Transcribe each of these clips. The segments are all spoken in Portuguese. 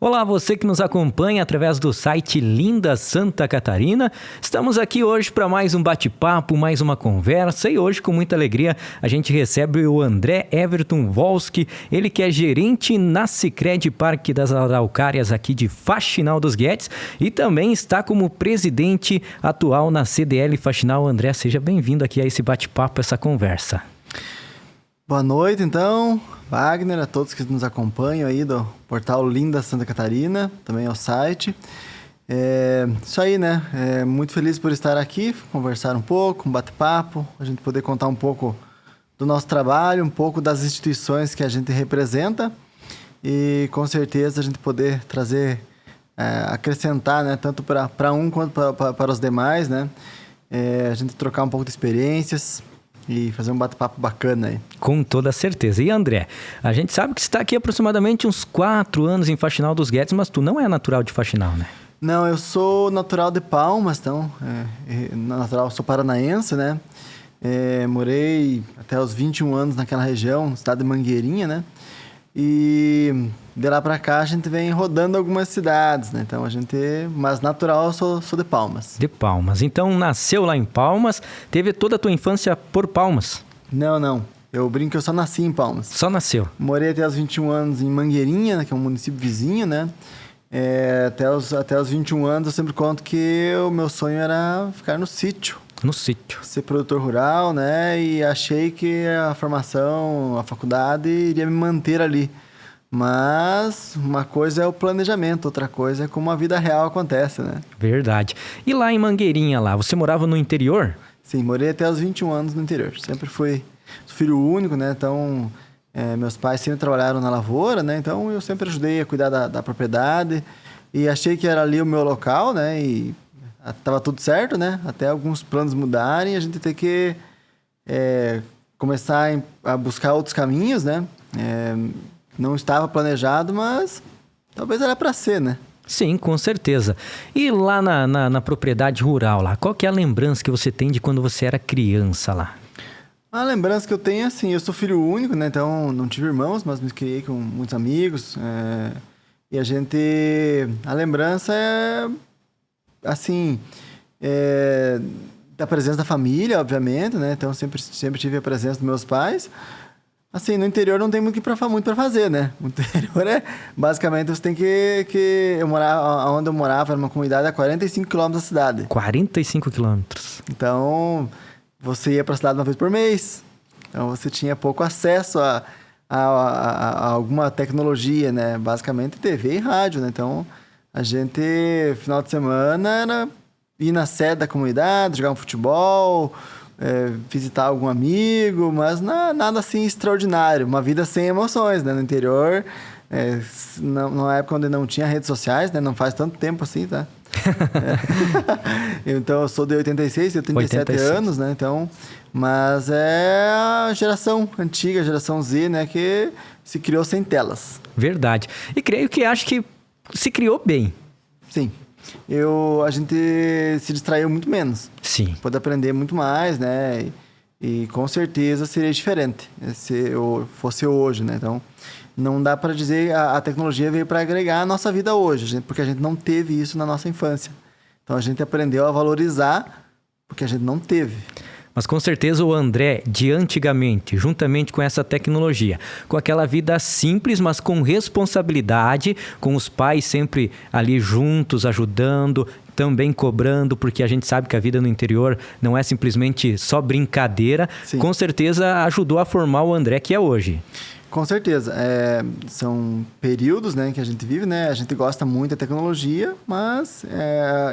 Olá, você que nos acompanha através do site Linda Santa Catarina. Estamos aqui hoje para mais um bate-papo, mais uma conversa e hoje com muita alegria a gente recebe o André Everton Volski, ele que é gerente na Sicredi Parque das Araucárias aqui de Faxinal dos Guedes e também está como presidente atual na CDL Faxinal. André, seja bem-vindo aqui a esse bate-papo, essa conversa. Boa noite, então, Wagner, a todos que nos acompanham aí do portal Linda Santa Catarina, também ao site. Isso aí, né? Muito feliz por estar aqui, conversar um pouco, um bate-papo, a gente poder contar um pouco do nosso trabalho, um pouco das instituições que a gente representa e, com certeza, a gente poder trazer, acrescentar, né? Tanto para um quanto para os demais, né? A gente trocar um pouco de experiências e fazer um bate-papo bacana aí. Com toda certeza. E André, a gente sabe que você está aqui aproximadamente uns 4 anos em Faxinal dos Guedes, mas tu não é natural de Faxinal, né? Não, eu sou natural de Palmas, então, sou paranaense, né? Morei até os 21 anos naquela região, estado de Mangueirinha, né? E de lá pra cá a gente vem rodando algumas cidades, né? Então mas natural eu sou de Palmas. De Palmas. Então nasceu lá em Palmas, teve toda a tua infância por Palmas? Não. Eu brinco que eu só nasci em Palmas. Só nasceu? Morei até os 21 anos em Mangueirinha, né? Que é um município vizinho, né? Até os 21 anos eu sempre conto que o meu sonho era ficar no sítio. No sítio. Ser produtor rural, né? E achei que a formação, a faculdade iria me manter ali. Mas uma coisa é o planejamento, outra coisa é como a vida real acontece, né? Verdade. E lá em Mangueirinha, você morava no interior? Sim, morei até os 21 anos no interior. Sempre fui filho único, né? Então, meus pais sempre trabalharam na lavoura, né? Então, eu sempre ajudei a cuidar da propriedade. E achei que era ali o meu local, né? E tava tudo certo, né? Até alguns planos mudarem, a gente tem que começar a buscar outros caminhos, né? Não estava planejado, mas talvez era para ser, né? Sim, com certeza. E lá na propriedade rural, qual que é a lembrança que você tem de quando você era criança lá? A lembrança que eu tenho é assim, eu sou filho único, né? Então não tive irmãos, mas me criei com muitos amigos. E a lembrança é assim, da presença da família, obviamente, né? Então sempre tive a presença dos meus pais. Assim, no interior não tem muito para fazer, né? No interior basicamente você tem onde eu morava, era uma comunidade a 45 quilômetros da cidade. 45 quilômetros. Então, você ia para a cidade uma vez por mês. Então, você tinha pouco acesso a alguma tecnologia, né? Basicamente TV e rádio, né? Então, a gente, final de semana, era ir na sede da comunidade, jogar um futebol, visitar algum amigo, mas nada assim extraordinário. Uma vida sem emoções, né? No interior, numa época onde não tinha redes sociais, né? Não faz tanto tempo assim, tá? Então, eu sou de 86, eu tenho 37 anos, né? Então, mas é a geração antiga, a geração Z, né? Que se criou sem telas. Verdade. E creio que acho que se criou bem. Sim. A gente se distraiu muito menos. Sim. Pode aprender muito mais, né? E com certeza seria diferente se fosse hoje, né? Então, não dá para dizer a tecnologia veio para agregar a nossa vida hoje, porque a gente não teve isso na nossa infância. Então, a gente aprendeu a valorizar porque a gente não teve. Mas com certeza o André de antigamente, juntamente com essa tecnologia, com aquela vida simples, mas com responsabilidade, com os pais sempre ali juntos, ajudando, também cobrando, porque a gente sabe que a vida no interior não é simplesmente só brincadeira. Sim. Com certeza ajudou a formar o André que é hoje. Com certeza. São períodos, né, que a gente vive, né? A gente gosta muito da tecnologia, mas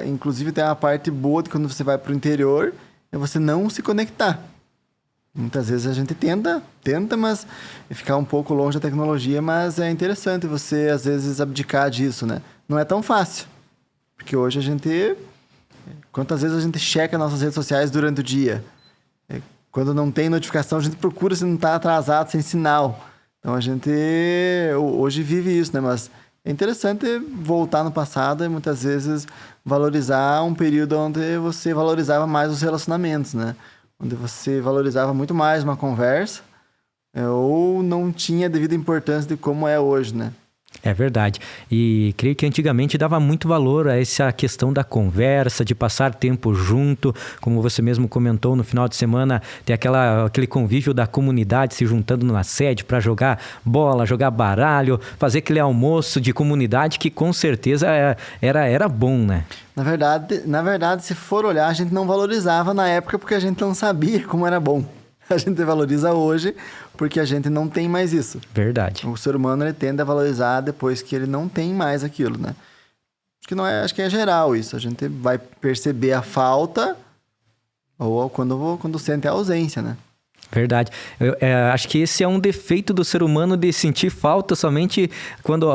inclusive tem a parte boa de quando você vai para o interior, é você não se conectar. Muitas vezes a gente tenta, mas ficar um pouco longe da tecnologia, mas é interessante você, às vezes, abdicar disso, né? Não é tão fácil. Porque hoje quantas vezes a gente checa nossas redes sociais durante o dia? Quando não tem notificação, a gente procura se não está atrasado, sem sinal. Então, a gente hoje vive isso, né? Mas é interessante voltar no passado e muitas vezes valorizar um período onde você valorizava mais os relacionamentos, né? Onde você valorizava muito mais uma conversa ou não tinha a devida importância de como é hoje, né? É verdade. E creio que antigamente dava muito valor a essa questão da conversa, de passar tempo junto, como você mesmo comentou, no final de semana ter aquele convívio da comunidade se juntando na sede para jogar bola, jogar baralho, fazer aquele almoço de comunidade que com certeza era bom, né? Na verdade, se for olhar, a gente não valorizava na época porque a gente não sabia como era bom. A gente valoriza hoje porque a gente não tem mais isso. Verdade. O ser humano ele tende a valorizar depois que ele não tem mais aquilo, né? Acho que é geral isso. A gente vai perceber a falta ou quando sente a ausência, né? Verdade. Acho que esse é um defeito do ser humano de sentir falta somente quando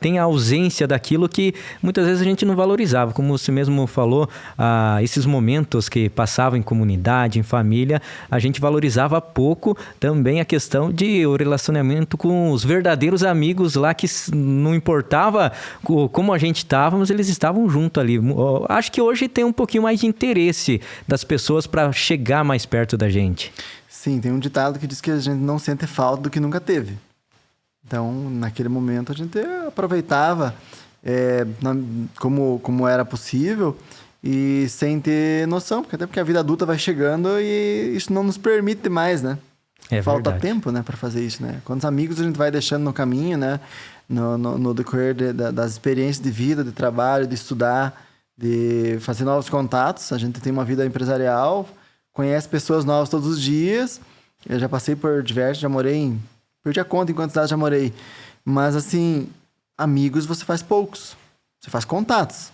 tem a ausência daquilo que muitas vezes a gente não valorizava. Como você mesmo falou, esses momentos que passavam em comunidade, em família, a gente valorizava pouco também a questão de o relacionamento com os verdadeiros amigos lá, que não importava como a gente estava, mas eles estavam junto ali. Acho que hoje tem um pouquinho mais de interesse das pessoas para chegar mais perto da gente. Sim, tem um ditado que diz que a gente não sente falta do que nunca teve. Então, naquele momento, a gente aproveitava como era possível e sem ter noção, até porque a vida adulta vai chegando e isso não nos permite mais, né? Falta verdade. tempo, né, para fazer isso, né? Quantos amigos a gente vai deixando no caminho, né? No decorrer das experiências de vida, de trabalho, de estudar, de fazer novos contatos. A gente tem uma vida empresarial, conhece pessoas novas todos os dias. Eu já passei por diversos, perdi a conta em quantas cidades já morei. Mas, assim, amigos você faz poucos. Você faz contatos.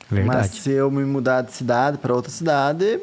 Verdade. Mas se eu me mudar de cidade para outra cidade,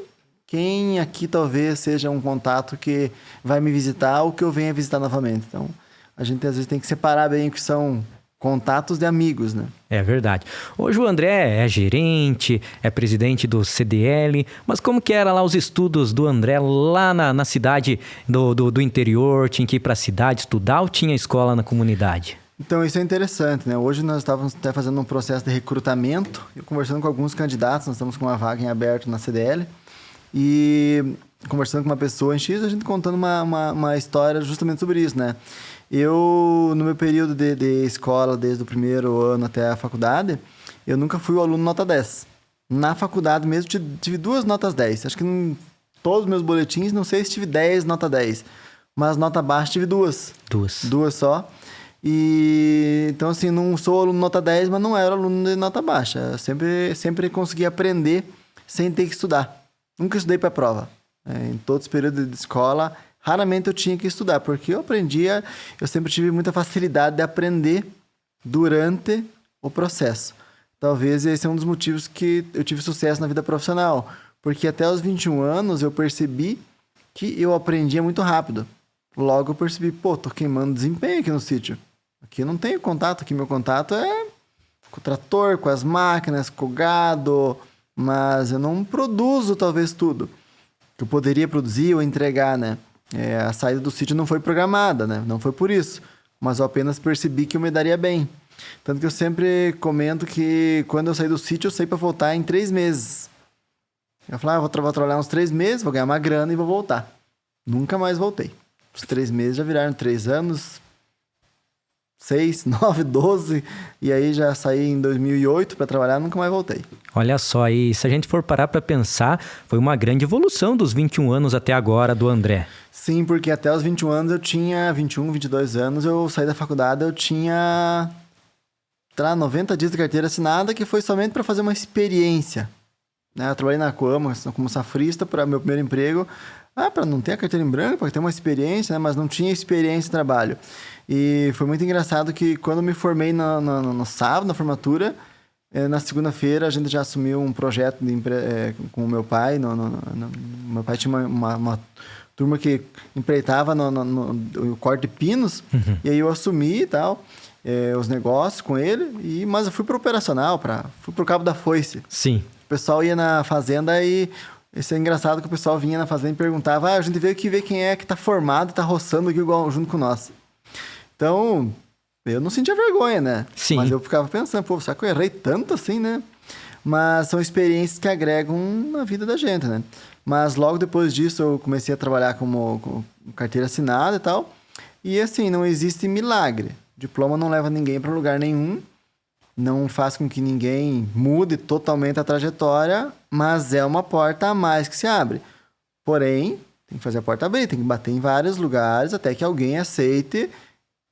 quem aqui talvez seja um contato que vai me visitar ou que eu venha visitar novamente. Então, a gente às vezes tem que separar bem o que são contatos de amigos, né? É verdade. Hoje o André é gerente, é presidente do CDL, mas como que era lá os estudos do André lá na cidade do interior? Tinha que ir para a cidade estudar ou tinha escola na comunidade? Então, isso é interessante, né? Hoje nós estávamos até fazendo um processo de recrutamento, eu conversando com alguns candidatos, nós estamos com uma vaga em aberto na CDL, e conversando com uma pessoa em X, a gente contando uma história justamente sobre isso, né? Eu, no meu período de escola, desde o primeiro ano até a faculdade, eu nunca fui o aluno nota 10. Na faculdade mesmo, tive 2 notas 10. Acho que em todos os meus boletins, não sei se tive 10, nota 10. Mas nota baixa, tive 2. 2 só. E, então, assim, não sou aluno nota 10, mas não era aluno de nota baixa. Eu sempre consegui aprender sem ter que estudar. Nunca estudei para prova. Em todos os períodos de escola, raramente eu tinha que estudar, porque eu sempre tive muita facilidade de aprender durante o processo. Talvez esse é um dos motivos que eu tive sucesso na vida profissional, porque até os 21 anos eu percebi que eu aprendia muito rápido. Logo eu percebi, tô queimando desempenho aqui no sítio. Aqui eu não tenho contato, aqui meu contato é com o trator, com as máquinas, com o gado, mas eu não produzo talvez tudo que eu poderia produzir ou entregar, né? A saída do sítio não foi programada, né? Não foi por isso. Mas eu apenas percebi que eu me daria bem. Tanto que eu sempre comento que quando eu saí do sítio, eu saí para voltar em 3 meses. Eu falei, vou trabalhar uns 3 meses, vou ganhar uma grana e vou voltar. Nunca mais voltei. Os 3 meses já viraram 3 anos, 6, 9, 12. E aí já saí em 2008 para trabalhar, nunca mais voltei. Olha só, aí se a gente for parar para pensar, foi uma grande evolução dos 21 anos até agora do André. Sim, porque até os 21 anos eu tinha 21, 22 anos, eu saí da faculdade, eu tinha 90 dias de carteira assinada, que foi somente para fazer uma experiência. Né? Eu trabalhei na Coamo como safrista para meu primeiro emprego, para não ter a carteira em branco, para ter uma experiência, né? Mas não tinha experiência de trabalho. E foi muito engraçado que quando eu me formei no sábado, na formatura, na segunda-feira a gente já assumiu um projeto com o meu pai. Meu pai tinha uma turma que empreitava no corte de pinos, e aí eu assumi e tal, os negócios com ele, mas eu fui para o operacional, fui para o Cabo da Foice. Sim. O pessoal ia na fazenda e isso é engraçado que o pessoal vinha na fazenda e perguntava, a gente veio aqui ver quem é que tá formado e tá roçando aqui junto com nós. Então, eu não sentia vergonha, né? Sim. Mas eu ficava pensando, será que eu errei tanto assim, né? Mas são experiências que agregam na vida da gente, né? Mas logo depois disso eu comecei a trabalhar com carteira assinada e tal. E assim, não existe milagre. Diploma não leva ninguém para lugar nenhum, não faz com que ninguém mude totalmente a trajetória, mas é uma porta a mais que se abre. Porém, tem que fazer a porta abrir, tem que bater em vários lugares até que alguém aceite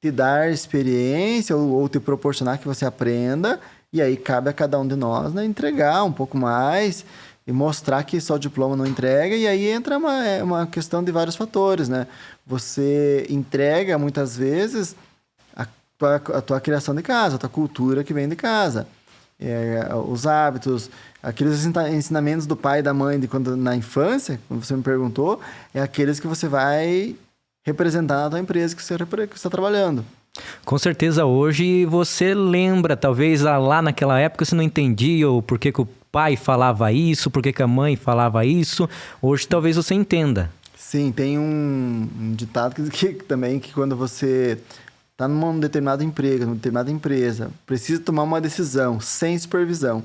te dar experiência ou te proporcionar que você aprenda. E aí cabe a cada um de nós, né, entregar um pouco mais e mostrar que só o diploma não entrega. E aí entra uma questão de vários fatores, né? Você entrega, muitas vezes, a tua criação de casa, a tua cultura que vem de casa. Os hábitos, aqueles ensinamentos do pai e da mãe de quando na infância, quando você me perguntou, é aqueles que você vai representar na tua empresa que você está trabalhando. Com certeza hoje você lembra, talvez lá naquela época você não entendia o porquê que o pai falava isso, porquê que a mãe falava isso. Hoje talvez você entenda. Sim, tem um ditado que quando você está num determinado emprego, numa determinada empresa, precisa tomar uma decisão sem supervisão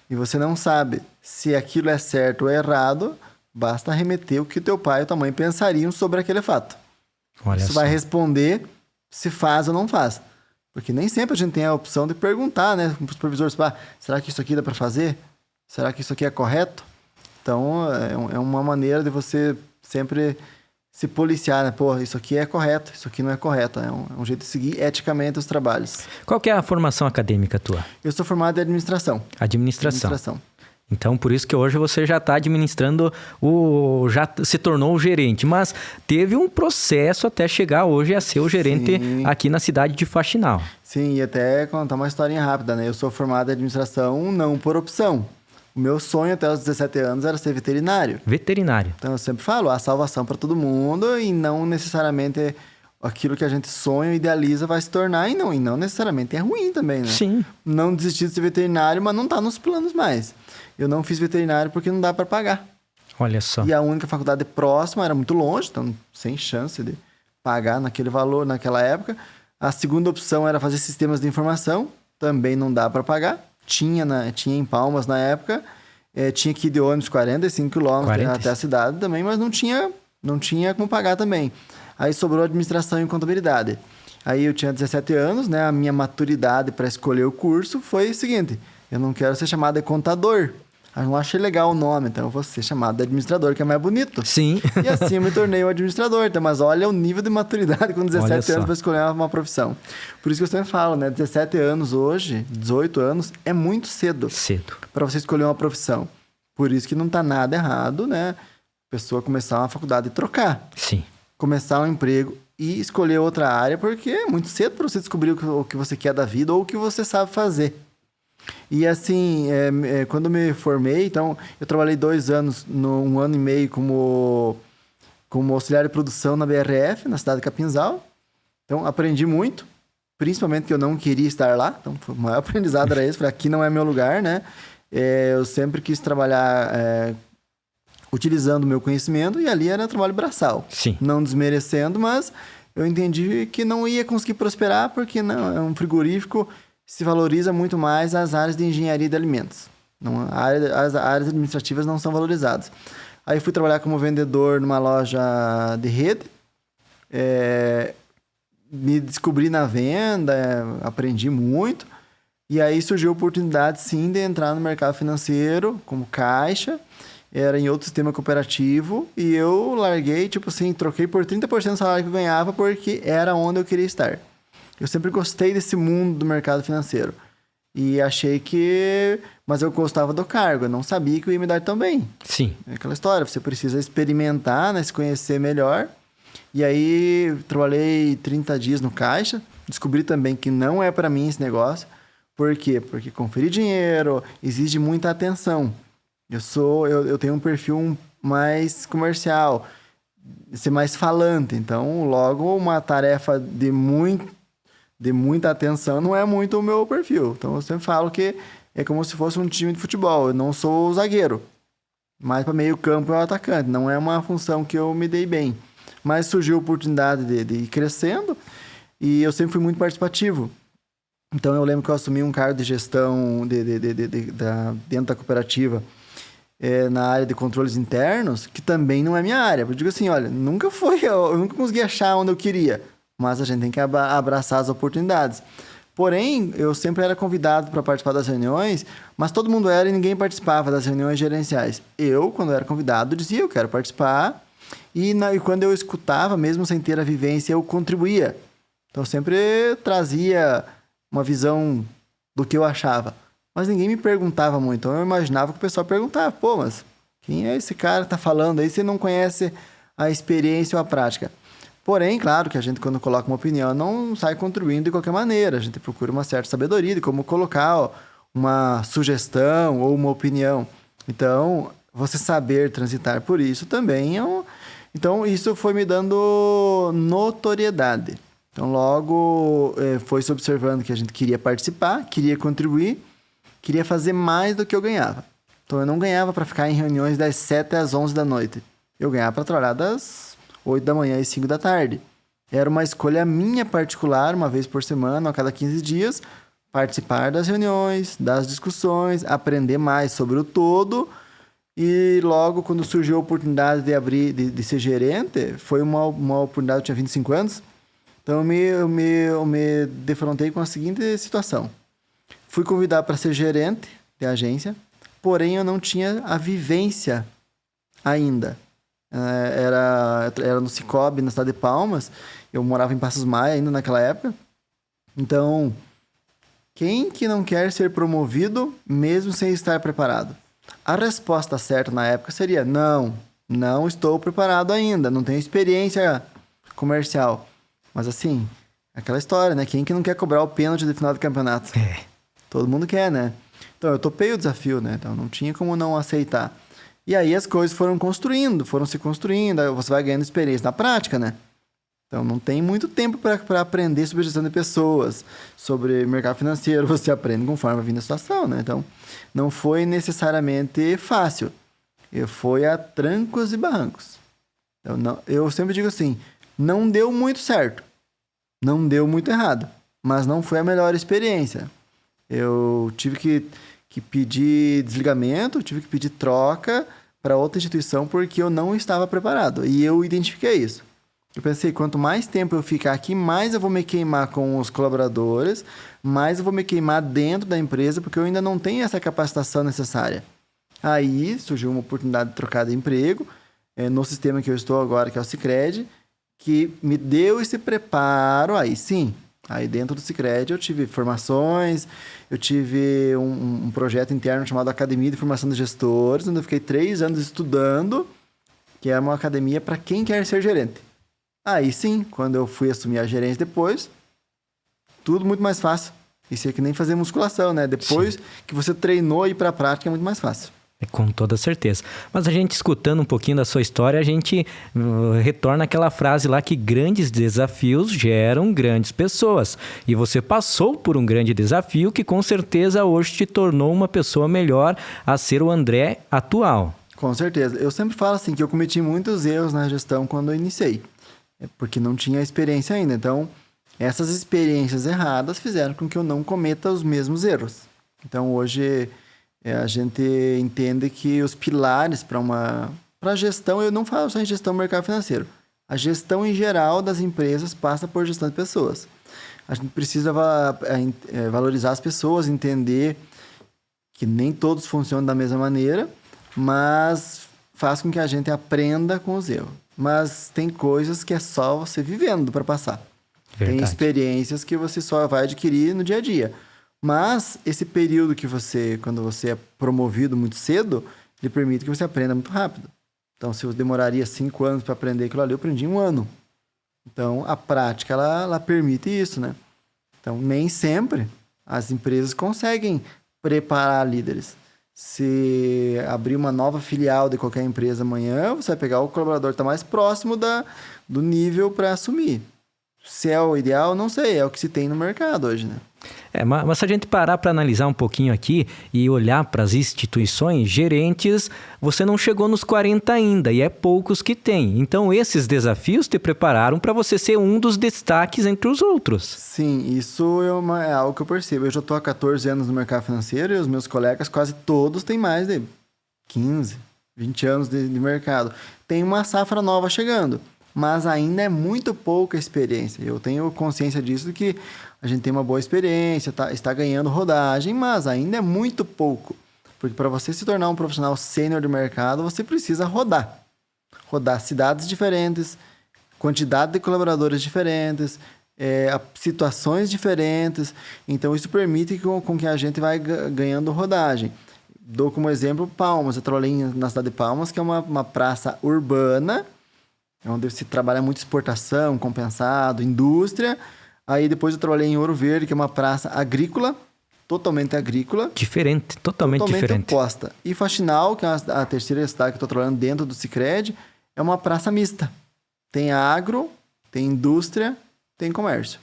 e você não sabe se aquilo é certo ou errado, basta remeter o que teu pai ou tua mãe pensariam sobre aquele fato. Olha Isso só. vai responder se faz ou não faz. Porque nem sempre a gente tem a opção de perguntar, né, para os supervisores, será que isso aqui dá para fazer? Será que isso aqui é correto? Então, é uma maneira de você sempre se policiar, né? Pô, isso aqui é correto, isso aqui não é correto. É um jeito de seguir eticamente os trabalhos. Qual que é a formação acadêmica tua? Eu sou formado em administração. Administração. Então, por isso que hoje você já está administrando, já se tornou o gerente. Mas teve um processo até chegar hoje a ser o gerente aqui na cidade de Faxinal. Sim, e até contar uma historinha rápida, né? Eu sou formado em administração não por opção. O meu sonho até os 17 anos era ser veterinário. Veterinário. Então, eu sempre falo, a salvação para todo mundo e não necessariamente aquilo que a gente sonha e idealiza vai se tornar e não necessariamente é ruim também, né? Sim. Não desistir de ser veterinário, mas não tá nos planos mais. Eu não fiz veterinário porque não dá para pagar. Olha só. E a única faculdade próxima era muito longe, então sem chance de pagar naquele valor naquela época. A segunda opção era fazer sistemas de informação, também não dá para pagar. Tinha em Palmas na época, tinha que ir de ônibus 45 quilômetros até a cidade também, mas não tinha como pagar também. Aí sobrou administração e contabilidade. Aí eu tinha 17 anos, né? A minha maturidade para escolher o curso foi o seguinte: eu não quero ser chamado de contador. Eu não achei legal o nome, então eu vou ser chamado de administrador, que é mais bonito. Sim. E assim eu me tornei um administrador. Então, mas olha o nível de maturidade com 17 anos para escolher uma profissão. Por isso que eu sempre falo, né? 17 anos hoje, 18 anos, é muito cedo. Para você escolher uma profissão. Por isso que não tá nada errado, né? A pessoa começar uma faculdade e trocar. Sim. Começar um emprego e escolher outra área, porque é muito cedo para você descobrir o que você quer da vida ou o que você sabe fazer. E assim, quando eu me formei, então, eu trabalhei 2 anos, um ano e meio como auxiliar de produção na BRF, na cidade de Capinzal. Então, aprendi muito, principalmente que eu não queria estar lá. Então, o maior aprendizado era esse, falei, aqui não é meu lugar, né? Eu sempre quis trabalhar utilizando o meu conhecimento e ali era trabalho braçal. Sim. Não desmerecendo, mas eu entendi que não ia conseguir prosperar porque não, é um frigorífico, se valoriza muito mais as áreas de engenharia de alimentos. As áreas administrativas não são valorizadas. Aí fui trabalhar como vendedor numa loja de rede. Me descobri na venda, aprendi muito. E aí surgiu a oportunidade, sim, de entrar no mercado financeiro como caixa. Era em outro sistema cooperativo. E eu larguei, troquei por 30% do salário que eu ganhava porque era onde eu queria estar. Eu sempre gostei desse mundo do mercado financeiro. E achei que... Mas eu gostava do cargo. Eu não sabia que eu ia me dar tão bem. Sim. É aquela história. Você precisa experimentar, né? Se conhecer melhor. E aí, trabalhei 30 dias no caixa. Descobri também que não é para mim esse negócio. Por quê? Porque conferir dinheiro exige muita atenção. Eu tenho um perfil mais comercial. Ser mais falante. Então, logo, uma tarefa de muita atenção não é muito o meu perfil. Então, eu sempre falo que é como se fosse um time de futebol. Eu não sou o zagueiro. Mas para meio campo é o atacante. Não é uma função que eu me dei bem. Mas surgiu a oportunidade de ir crescendo. E eu sempre fui muito participativo. Então, eu lembro que eu assumi um cargo de gestão dentro da cooperativa na área de controles internos, que também não é minha área. Eu digo assim, olha, eu nunca consegui achar onde eu queria. mas a gente tem que abraçar as oportunidades. Porém, eu sempre era convidado para participar das reuniões, mas todo mundo era e ninguém participava das reuniões gerenciais. Eu, quando era convidado, dizia, eu quero participar, e quando eu escutava, mesmo sem ter a vivência, eu contribuía. Então, eu sempre trazia uma visão do que eu achava. Mas ninguém me perguntava muito. Então, eu imaginava que o pessoal perguntava, pô, mas quem é esse cara que tá falando aí? Você não conhece a experiência ou a prática. Porém, claro que a gente, quando coloca uma opinião, não sai contribuindo de qualquer maneira. A gente procura uma certa sabedoria de como colocar uma sugestão ou uma opinião. Então, você saber transitar por isso também é um... Então, isso foi me dando notoriedade. Então, logo foi-se observando que a gente queria participar, queria contribuir, queria fazer mais do que eu ganhava. Então, eu não ganhava para ficar em reuniões das 7 às 11 da noite. Eu ganhava para trabalhar das 8 da manhã e 5 da tarde. Era uma escolha minha particular, uma vez por semana, a cada 15 dias, participar das reuniões, das discussões, aprender mais sobre o todo. E logo, quando surgiu a oportunidade de ser gerente, foi uma oportunidade, eu tinha 25 anos, então eu me defrontei com a seguinte situação. Fui convidado para ser gerente de agência, porém eu não tinha a vivência ainda. Era no Cicobi, na cidade de Palmas, eu morava em Passos Maia ainda naquela época. Então, quem que não quer ser promovido mesmo sem estar preparado? A resposta certa na época seria: não estou preparado ainda, não tenho experiência comercial. Mas assim, aquela história, né? Quem que não quer cobrar o pênalti de final do campeonato? Todo mundo quer, né? Então eu topei o desafio, né? Então não tinha como não aceitar. E aí as coisas foram se construindo, aí você vai ganhando experiência na prática, né? Então não tem muito tempo para aprender sobre gestão de pessoas, sobre mercado financeiro, você aprende conforme vai vindo a situação, né? Então não foi necessariamente fácil, foi a trancos e barrancos. Eu sempre digo assim, não deu muito certo, não deu muito errado, mas não foi a melhor experiência. Eu tive que pedir desligamento, tive que pedir troca para outra instituição porque eu não estava preparado. E eu identifiquei isso. Eu pensei, quanto mais tempo eu ficar aqui, mais eu vou me queimar com os colaboradores, mais eu vou me queimar dentro da empresa, porque eu ainda não tenho essa capacitação necessária. Aí surgiu uma oportunidade de trocar de emprego, no sistema que eu estou agora, que é o Sicredi, que me deu esse preparo, aí sim. Aí dentro do Sicredi eu tive formações, eu tive um projeto interno chamado Academia de Formação de Gestores, onde eu fiquei 3 anos estudando, que é uma academia para quem quer ser gerente. Aí sim, quando eu fui assumir a gerência depois, tudo muito mais fácil. Isso é que nem fazer musculação, né? Depois que você treinou e ir para a prática é muito mais fácil. Com toda certeza. Mas a gente escutando um pouquinho da sua história, a gente retorna àquela frase lá que grandes desafios geram grandes pessoas. E você passou por um grande desafio que com certeza hoje te tornou uma pessoa melhor a ser o André atual. Com certeza. Eu sempre falo assim que eu cometi muitos erros na gestão quando eu iniciei. Porque não tinha experiência ainda. Então, essas experiências erradas fizeram com que eu não cometa os mesmos erros. Então, hoje, a gente entende que os pilares para a gestão, eu não falo só em gestão do mercado financeiro. A gestão em geral das empresas passa por gestão de pessoas. A gente precisa valorizar as pessoas, entender que nem todos funcionam da mesma maneira, mas faz com que a gente aprenda com os erros. Mas tem coisas que é só você vivendo para passar. Verdade. Tem experiências que você só vai adquirir no dia a dia. Mas esse período que quando você é promovido muito cedo, ele permite que você aprenda muito rápido. Então, se eu demoraria 5 anos para aprender aquilo ali, eu aprendi em 1 ano. Então, a prática, ela permite isso, né? Então, nem sempre as empresas conseguem preparar líderes. Se abrir uma nova filial de qualquer empresa amanhã, você vai pegar o colaborador que está mais próximo do nível para assumir. Se é o ideal, não sei, é o que se tem no mercado hoje, né? Mas se a gente parar para analisar um pouquinho aqui e olhar para as instituições, gerentes, você não chegou nos 40 ainda e é poucos que tem. Então, esses desafios te prepararam para você ser um dos destaques entre os outros. Sim, isso é algo que eu percebo. Eu já estou há 14 anos no mercado financeiro e os meus colegas quase todos têm mais de 15, 20 anos de mercado. Tem uma safra nova chegando. mas ainda é muito pouca experiência. Eu tenho consciência disso, que a gente tem uma boa experiência, está ganhando rodagem, mas ainda é muito pouco. Porque para você se tornar um profissional sênior de mercado, você precisa rodar. Rodar cidades diferentes, quantidade de colaboradores diferentes, situações diferentes. Então, isso permite com que a gente vai ganhando rodagem. Dou como exemplo Palmas. Eu trabalhei na cidade de Palmas, que é uma praça urbana, onde se trabalha muito exportação, compensado, indústria. Aí depois eu trabalhei em Ouro Verde, que é uma praça agrícola, totalmente agrícola. Diferente, totalmente diferente. Oposta. E Faxinal, que é a terceira cidade que eu estou trabalhando dentro do Sicredi, é uma praça mista. Tem agro, tem indústria, tem comércio.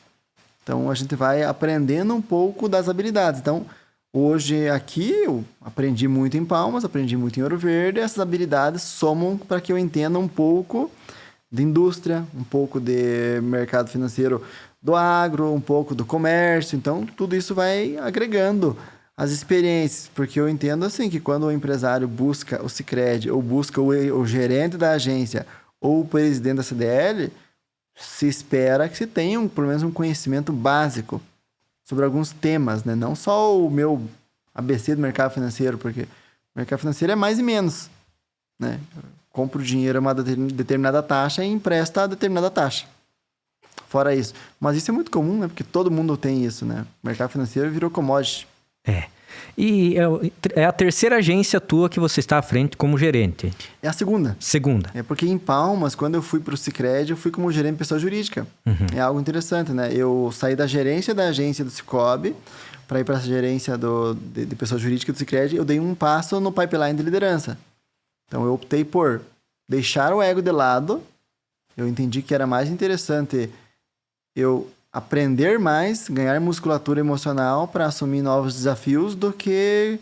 Então, a gente vai aprendendo um pouco das habilidades. Então, hoje aqui eu aprendi muito em Palmas, aprendi muito em Ouro Verde. Essas habilidades somam para que eu entenda um pouco de indústria, um pouco de mercado financeiro do agro, um pouco do comércio. Então, tudo isso vai agregando as experiências, porque eu entendo assim que quando o empresário busca o Sicredi ou busca o gerente da agência ou o presidente da CDL, se espera que se tenha pelo menos um conhecimento básico sobre alguns temas, né? Não só o meu ABC do mercado financeiro, porque o mercado financeiro é mais e menos, né? Compro dinheiro a uma determinada taxa e empresta a determinada taxa. Fora isso. Mas isso é muito comum, né? Porque todo mundo tem isso, né? O mercado financeiro virou commodity. E é a terceira agência tua que você está à frente como gerente? É a segunda. Segunda. É porque em Palmas, quando eu fui para o Sicredi, eu fui como gerente de pessoa jurídica. Uhum. É algo interessante, né? Eu saí da gerência da agência do Cicobi para ir para a gerência de pessoa jurídica do Sicredi. Eu dei um passo no pipeline de liderança. Então, eu optei por deixar o ego de lado. Eu entendi que era mais interessante eu aprender mais, ganhar musculatura emocional para assumir novos desafios do que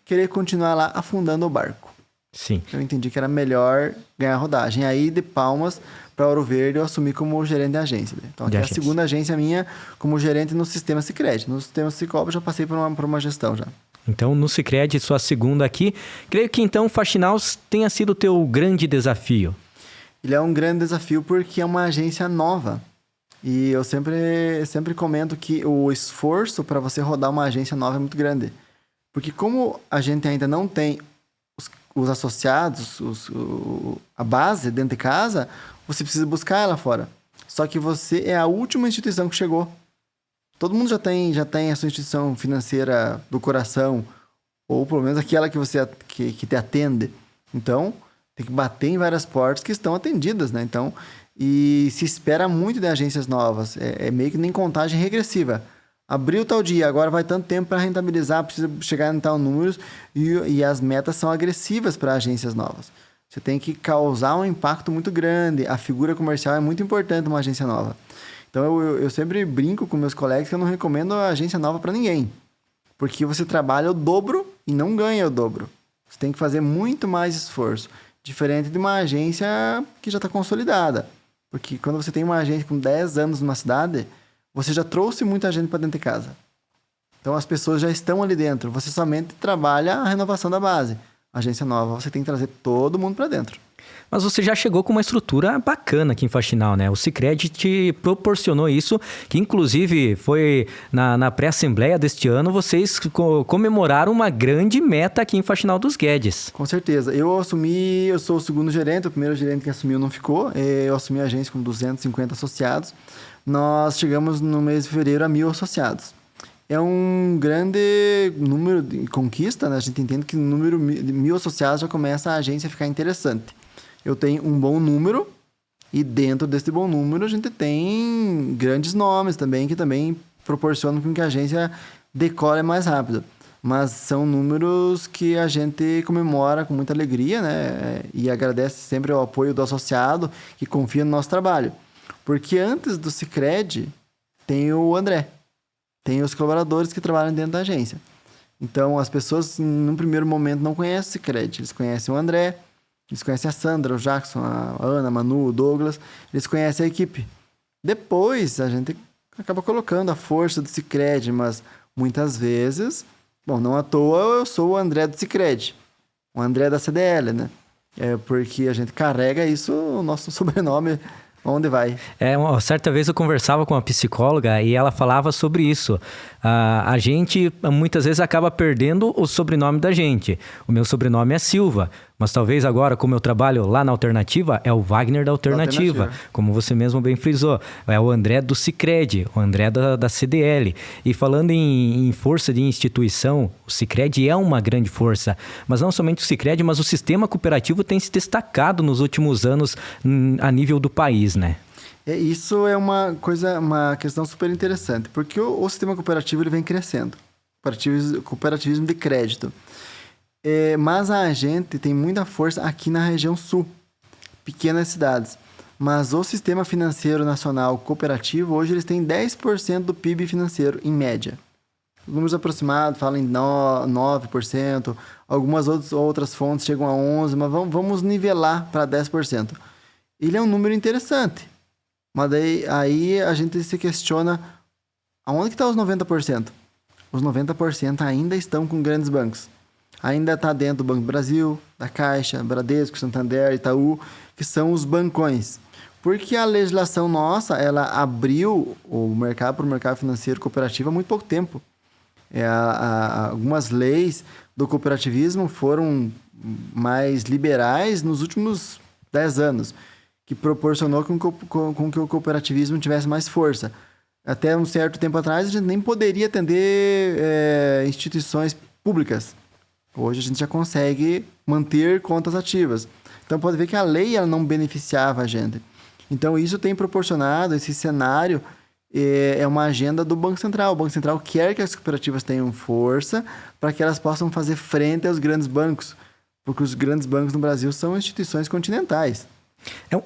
querer continuar lá afundando o barco. Sim. Eu entendi que era melhor ganhar rodagem. Aí, de Palmas para Ouro Verde, eu assumi como gerente de agência. Então, aqui é a segunda agência minha como gerente no sistema Sicredi. No sistema Cicobi, eu já passei por uma gestão já. Então, no Sicredi, sua segunda aqui. Creio que, então, Faxinal tenha sido o teu grande desafio. Ele é um grande desafio porque é uma agência nova. E eu sempre comento que o esforço para você rodar uma agência nova é muito grande. Porque como a gente ainda não tem os associados, a base dentro de casa, você precisa buscar ela fora. Só que você é a última instituição que chegou. Todo mundo já tem a sua instituição financeira do coração, ou pelo menos aquela que te atende. Então, tem que bater em várias portas que estão atendidas, né? Então, e se espera muito de agências novas. É meio que nem contagem regressiva. Abriu tal dia, agora vai tanto tempo para rentabilizar, precisa chegar em tal números, e as metas são agressivas para agências novas. Você tem que causar um impacto muito grande. A figura comercial é muito importante numa agência nova. Então, eu sempre brinco com meus colegas que eu não recomendo a agência nova para ninguém. Porque você trabalha o dobro e não ganha o dobro. Você tem que fazer muito mais esforço. Diferente de uma agência que já está consolidada. Porque quando você tem uma agência com 10 anos numa cidade, você já trouxe muita gente para dentro de casa. Então, as pessoas já estão ali dentro. Você somente trabalha a renovação da base. Agência nova, você tem que trazer todo mundo para dentro. Mas você já chegou com uma estrutura bacana aqui em Faxinal, né? O Sicredi te proporcionou isso, que inclusive foi na pré-assembleia deste ano, vocês comemoraram uma grande meta aqui em Faxinal dos Guedes. Com certeza. Eu sou o segundo gerente, o primeiro gerente que assumiu não ficou. Eu assumi a agência com 250 associados. Nós chegamos no mês de fevereiro a 1.000 associados. É um grande número de conquista, né? A gente entende que no número de 1.000 associados já começa a agência a ficar interessante. Eu tenho um bom número e dentro desse bom número a gente tem grandes nomes também que também proporcionam com que a agência decore mais rápido. Mas são números que a gente comemora com muita alegria, né? E agradece sempre o apoio do associado que confia no nosso trabalho. Porque antes do Sicredi tem o André, tem os colaboradores que trabalham dentro da agência. Então as pessoas no primeiro momento não conhecem o Sicredi, eles conhecem o André, eles conhecem a Sandra, o Jackson, a Ana, a Manu, o Douglas. Eles conhecem a equipe. Depois, a gente acaba colocando a força do Sicredi, mas muitas vezes... Bom, não à toa eu sou o André do Sicredi. O André da CDL, né? porque a gente carrega isso, o nosso sobrenome, onde vai. Uma certa vez eu conversava com uma psicóloga e ela falava sobre isso. A gente muitas vezes acaba perdendo o sobrenome da gente. O meu sobrenome é Silva, mas talvez agora, como eu trabalho lá na Alternativa, é o Wagner da Alternativa, como você mesmo bem frisou. É o André do Sicredi, o André da CDL. E falando em força de instituição, o Sicredi é uma grande força. Mas não somente o Sicredi, mas o sistema cooperativo tem se destacado nos últimos anos a nível do país, né? Isso é uma questão super interessante, porque o sistema cooperativo ele vem crescendo. Cooperativismo de crédito. Mas a gente tem muita força aqui na região sul, pequenas cidades. Mas o sistema financeiro nacional cooperativo, hoje eles têm 10% do PIB financeiro, em média. Números aproximados falam em 9%, algumas outras fontes chegam a 11%, mas vamos nivelar para 10%. Ele é um número interessante, mas aí a gente se questiona aonde que está os 90%? Os 90% ainda estão com grandes bancos. Ainda está dentro do Banco do Brasil, da Caixa, Bradesco, Santander, Itaú, que são os bancões. Porque a legislação nossa, ela abriu o mercado para o mercado financeiro cooperativo há muito pouco tempo. Algumas leis do cooperativismo foram mais liberais nos últimos 10 anos, que proporcionou com que o cooperativismo tivesse mais força. Até um certo tempo atrás, a gente nem poderia atender instituições públicas. Hoje a gente já consegue manter contas ativas. Então pode ver que a lei ela não beneficiava a gente. Então isso tem proporcionado, esse cenário é uma agenda do Banco Central. O Banco Central quer que as cooperativas tenham força para que elas possam fazer frente aos grandes bancos, porque os grandes bancos no Brasil são instituições continentais.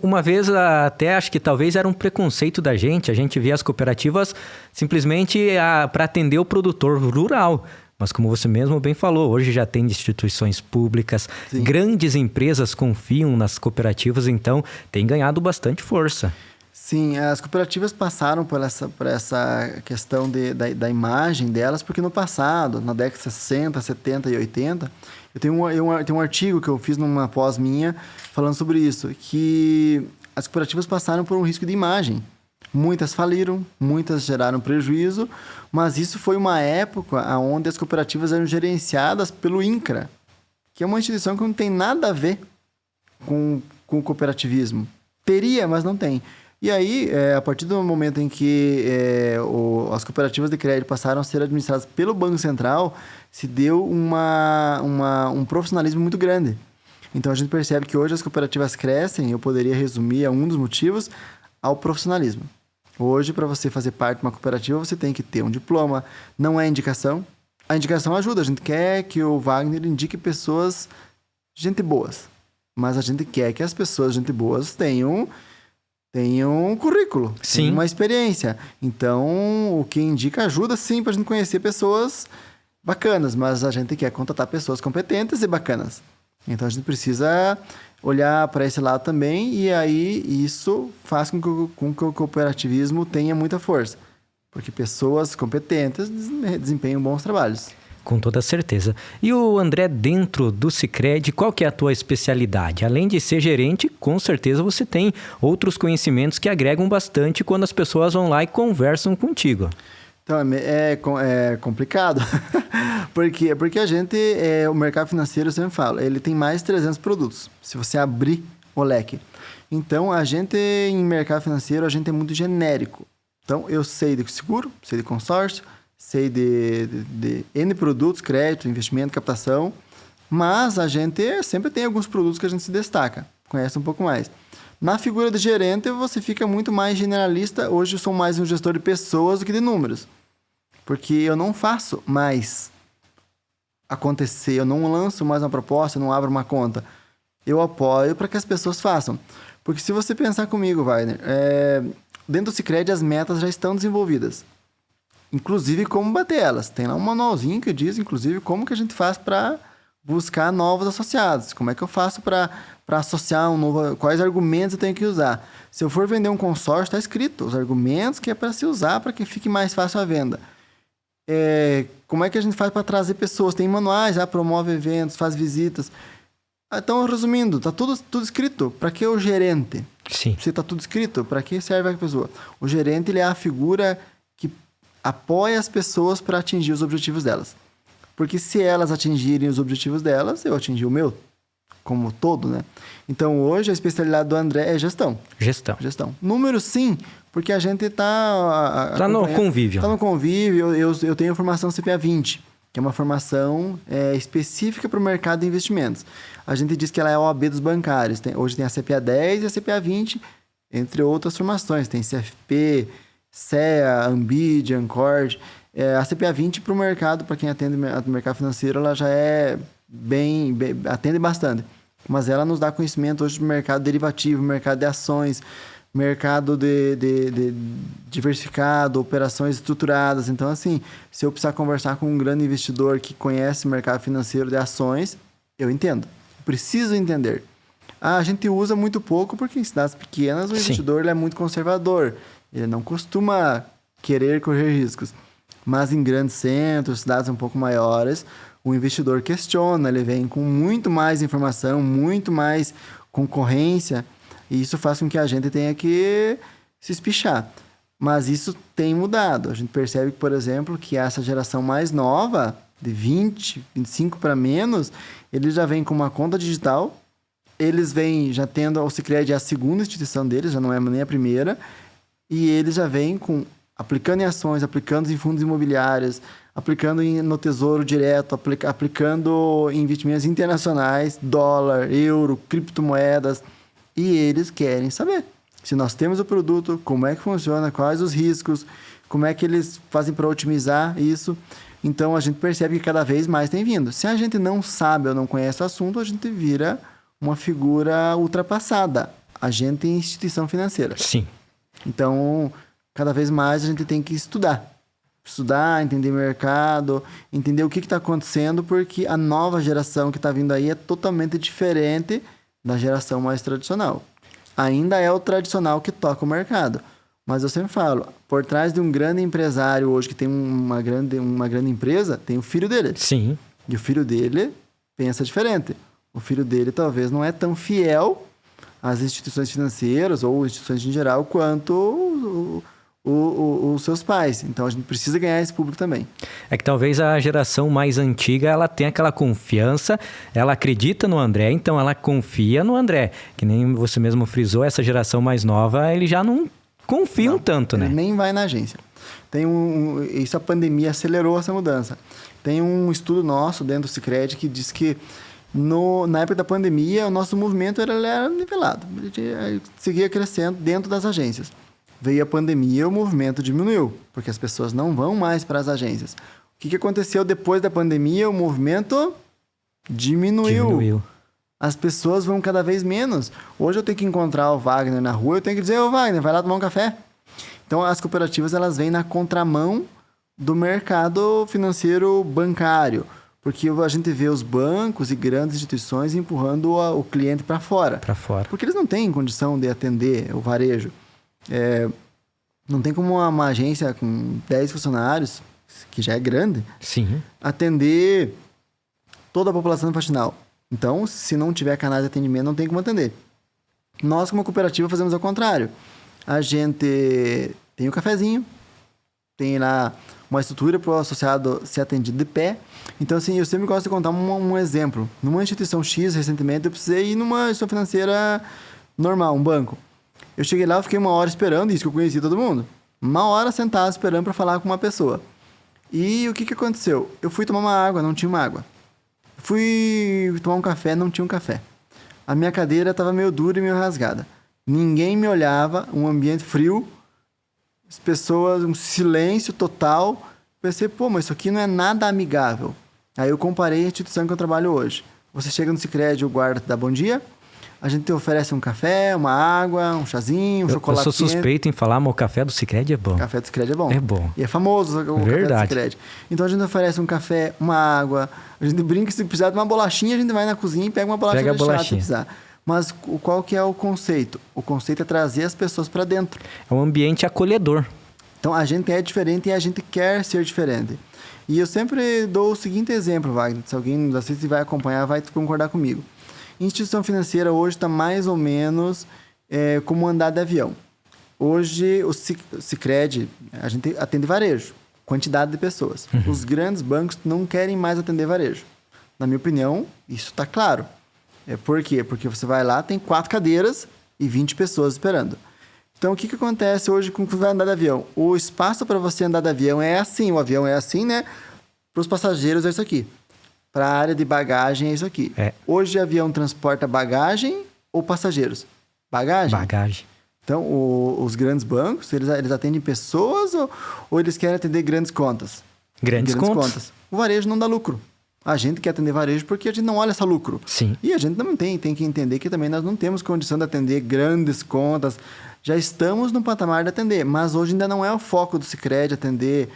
Uma vez até acho que talvez era um preconceito da gente, a gente via as cooperativas simplesmente para atender o produtor rural. Mas como você mesmo bem falou, hoje já tem instituições públicas, sim, grandes empresas confiam nas cooperativas, então tem ganhado bastante força. Sim, as cooperativas passaram por essa questão da imagem delas, porque no passado, na década de 60, 70 e 80, eu tenho um artigo que eu fiz numa pós minha falando sobre isso, que as cooperativas passaram por um risco de imagem. Muitas faliram, muitas geraram prejuízo, mas isso foi uma época onde as cooperativas eram gerenciadas pelo INCRA, que é uma instituição que não tem nada a ver com o cooperativismo. Teria, mas não tem. E aí, a partir do momento em que as cooperativas de crédito passaram a ser administradas pelo Banco Central, se deu um profissionalismo muito grande. Então, a gente percebe que hoje as cooperativas crescem, eu poderia resumir a um dos motivos, ao profissionalismo. Hoje, para você fazer parte de uma cooperativa, você tem que ter um diploma. Não é indicação. A indicação ajuda. A gente quer que o Wagner indique pessoas, gente boas. Mas a gente quer que as pessoas, gente boas, tenham um currículo, sim, uma experiência. Então, o que indica ajuda, sim, para a gente conhecer pessoas bacanas. Mas a gente quer contratar pessoas competentes e bacanas. Então, a gente precisa olhar para esse lado também, e aí isso faz com que o cooperativismo tenha muita força, porque pessoas competentes desempenham bons trabalhos. Com toda certeza. E o André, dentro do Sicredi, qual que é a tua especialidade? Além de ser gerente, com certeza você tem outros conhecimentos que agregam bastante quando as pessoas vão lá e conversam contigo. Então, é complicado. Por quê? Porque a gente, o mercado financeiro, eu sempre falo, ele tem mais de 300 produtos, se você abrir o leque. Então, a gente, em mercado financeiro, a gente é muito genérico. Então, eu sei de seguro, sei de consórcio, sei de N produtos, crédito, investimento, captação, mas a gente sempre tem alguns produtos que a gente se destaca, conhece um pouco mais. Na figura de gerente, você fica muito mais generalista. Hoje eu sou mais um gestor de pessoas do que de números. Porque eu não faço mais acontecer, eu não lanço mais uma proposta, eu não abro uma conta. Eu apoio para que as pessoas façam. Porque se você pensar comigo, Wagner, dentro do Sicredi as metas já estão desenvolvidas. Inclusive como bater elas. Tem lá um manualzinho que diz, inclusive, como que a gente faz para buscar novos associados. Como é que eu faço para associar um novo... Quais argumentos eu tenho que usar? Se eu for vender um consórcio, está escrito os argumentos que é para se usar para que fique mais fácil a venda. Como é que a gente faz para trazer pessoas? Tem manuais, promove eventos, faz visitas. Então, resumindo, tá tudo escrito. Para que o gerente? Sim. Se tá tudo escrito, para que serve a pessoa? O gerente, ele é a figura que apoia as pessoas para atingir os objetivos delas. Porque se elas atingirem os objetivos delas, eu atingi o meu, como todo, né? Então, hoje, a especialidade do André é gestão. Gestão. Número, sim, porque a gente tá... Tá no convívio. Tá no convívio. Eu tenho formação CPA 20, que é uma formação específica para o mercado de investimentos. A gente diz que ela é a OAB dos bancários. Hoje tem a CPA 10 e a CPA 20, entre outras formações. Tem CFP, CEA, Ambid, Ancord. A CPA 20 para o mercado, para quem atende o mercado financeiro, ela já é atende bastante. Mas ela nos dá conhecimento hoje do mercado derivativo, mercado de ações, mercado de diversificado, operações estruturadas. Então, assim, se eu precisar conversar com um grande investidor que conhece o mercado financeiro de ações, eu entendo. Preciso entender. A gente usa muito pouco porque em cidades pequenas o investidor ele é muito conservador. Ele não costuma querer correr riscos. Mas em grandes centros, cidades um pouco maiores, o investidor questiona, ele vem com muito mais informação, muito mais concorrência, e isso faz com que a gente tenha que se espichar. Mas isso tem mudado. A gente percebe, por exemplo, que essa geração mais nova, de 20, 25 para menos, eles já vêm com uma conta digital, eles vêm já tendo o Sicredi a segunda instituição deles, já não é nem a primeira, e eles já vêm aplicando em ações, aplicando em fundos imobiliários, aplicando no Tesouro Direto, aplicando em investimentos internacionais, dólar, euro, criptomoedas. E eles querem saber se nós temos o produto, como é que funciona, quais os riscos, como é que eles fazem para otimizar isso. Então, a gente percebe que cada vez mais tem vindo. Se a gente não sabe ou não conhece o assunto, a gente vira uma figura ultrapassada. Agente e instituição financeira. Sim. Então, cada vez mais a gente tem que estudar, entender o mercado, entender o que está acontecendo, porque a nova geração que está vindo aí é totalmente diferente da geração mais tradicional. Ainda é o tradicional que toca o mercado, mas eu sempre falo, por trás de um grande empresário hoje que tem uma grande empresa, tem o filho dele. Sim. E o filho dele pensa diferente. O filho dele talvez não é tão fiel às instituições financeiras ou instituições em geral quanto os seus pais. Então, a gente precisa ganhar esse público também. É que talvez a geração mais antiga, ela tenha aquela confiança, ela acredita no André, então ela confia no André. Que nem você mesmo frisou, essa geração mais nova, eles já não confiam tanto, né? Ele nem vai na agência. Isso a pandemia acelerou essa mudança. Tem um estudo nosso dentro do Sicredi que diz que na época da pandemia, o nosso movimento era nivelado. Ele seguia crescendo dentro das agências. Veio a pandemia, o movimento diminuiu, porque as pessoas não vão mais para as agências. O que aconteceu depois da pandemia? O movimento diminuiu. As pessoas vão cada vez menos. Hoje eu tenho que encontrar o Wagner na rua, eu tenho que dizer, ô Wagner, vai lá tomar um café. Então, as cooperativas, elas vêm na contramão do mercado financeiro bancário, porque a gente vê os bancos e grandes instituições empurrando o cliente para fora. Porque eles não têm condição de atender o varejo. Não tem como uma agência com 10 funcionários, que já é grande, sim, atender toda a população faxinal. Então, se não tiver canais de atendimento, não tem como atender. Nós, como cooperativa, fazemos ao contrário. A gente tem um cafezinho, tem lá uma estrutura para o associado ser atendido de pé. Então, assim, eu sempre gosto de contar um exemplo. Numa instituição X, recentemente, eu precisei ir numa instituição financeira normal, um banco. Eu cheguei lá, eu fiquei 1 hora esperando, isso que eu conheci todo mundo. 1 hora sentado esperando para falar com uma pessoa. E o que aconteceu? Eu fui tomar uma água, não tinha uma água. Fui tomar um café, não tinha um café. A minha cadeira estava meio dura e meio rasgada. Ninguém me olhava, um ambiente frio, as pessoas, um silêncio total. Pensei, mas isso aqui não é nada amigável. Aí eu comparei a instituição que eu trabalho hoje. Você chega no Sicredi, o guarda te dá bom dia. A gente te oferece um café, uma água, um chazinho, um chocolate. Eu sou suspeito em falar, mas o café do Sicredi é bom. O café do Sicredi é bom. É bom. E é famoso o café do Sicredi. Então a gente oferece um café, uma água. A gente brinca que se precisar de uma bolachinha, a gente vai na cozinha e pega uma bolachinha. Se precisar. Mas qual que é o conceito? O conceito é trazer as pessoas para dentro. É um ambiente acolhedor. Então a gente é diferente e a gente quer ser diferente. E eu sempre dou o seguinte exemplo, Wagner. Se alguém nos assiste e vai acompanhar, vai concordar comigo. Instituição financeira hoje está mais ou menos como andar de avião. Hoje, o Sicredi, a gente atende varejo, quantidade de pessoas. Os grandes bancos não querem mais atender varejo. Na minha opinião, isso está claro. Por quê? Porque você vai lá, tem 4 cadeiras e 20 pessoas esperando. Então, o que acontece hoje com que você vai andar de avião? O espaço para você andar de avião é assim, o avião é assim, né? Para os passageiros é isso aqui. Para a área de bagagem é isso aqui. Hoje, o avião transporta bagagem ou passageiros? Bagagem. Então, os grandes bancos, eles atendem pessoas ou eles querem atender grandes contas? Grandes contas. O varejo não dá lucro. A gente quer atender varejo porque a gente não olha esse lucro. Sim. E a gente também tem que entender que também nós não temos condição de atender grandes contas. Já estamos no patamar de atender, mas hoje ainda não é o foco do Sicredi atender,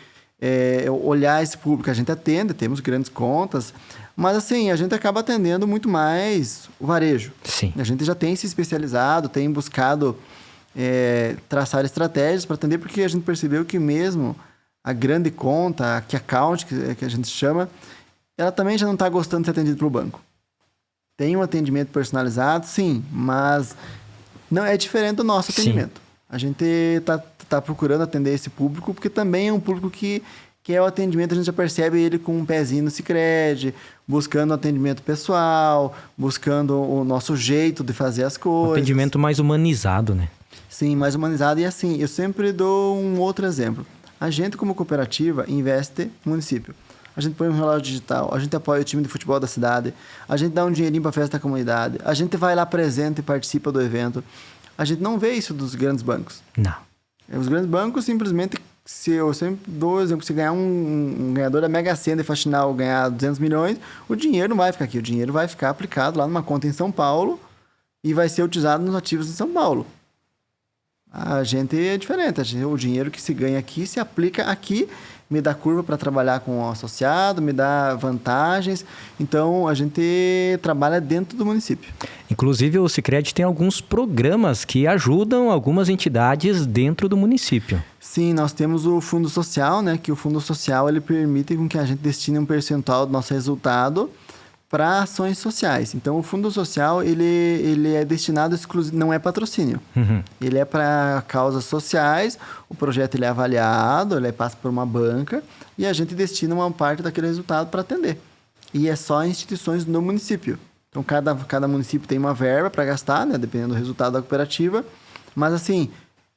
olhar esse público. A gente atende, temos grandes contas, mas assim, a gente acaba atendendo muito mais o varejo. Sim. A gente já tem se especializado, tem buscado traçar estratégias para atender, porque a gente percebeu que mesmo a grande conta, a key account, que a gente chama, ela também já não está gostando de ser atendida pelo banco. Tem um atendimento personalizado, sim, mas não é diferente do nosso atendimento. Sim. A gente está procurando atender esse público, porque também é um público que é o atendimento, a gente já percebe ele com um pezinho no Sicredi, buscando atendimento pessoal, buscando o nosso jeito de fazer as coisas. Um atendimento mais humanizado, né? Sim, mais humanizado. E assim, eu sempre dou um outro exemplo. A gente, como cooperativa, investe no município. A gente põe um relógio digital, a gente apoia o time de futebol da cidade, a gente dá um dinheirinho para a festa da comunidade, a gente vai lá presente e participa do evento. A gente não vê isso dos grandes bancos. Não. Os grandes bancos, simplesmente, se eu sempre dou o exemplo, se ganhar um ganhador da Mega Sena e Faxinal ganhar 200 milhões, o dinheiro não vai ficar aqui, o dinheiro vai ficar aplicado lá numa conta em São Paulo e vai ser utilizado nos ativos de São Paulo. A gente é diferente, o dinheiro que se ganha aqui se aplica aqui, me dá curva para trabalhar com o associado, me dá vantagens. Então, a gente trabalha dentro do município. Inclusive, o Sicredi tem alguns programas que ajudam algumas entidades dentro do município. Sim, nós temos o Fundo Social, né? Que o Fundo Social ele permite com que a gente destine um percentual do nosso resultado para ações sociais. Então, o Fundo Social, ele é destinado exclusivo, não é patrocínio. Ele é para causas sociais, o projeto ele é avaliado, ele passa por uma banca e a gente destina uma parte daquele resultado para atender. E é só instituições no município. Então, cada município tem uma verba para gastar, né? Dependendo do resultado da cooperativa. Mas, assim,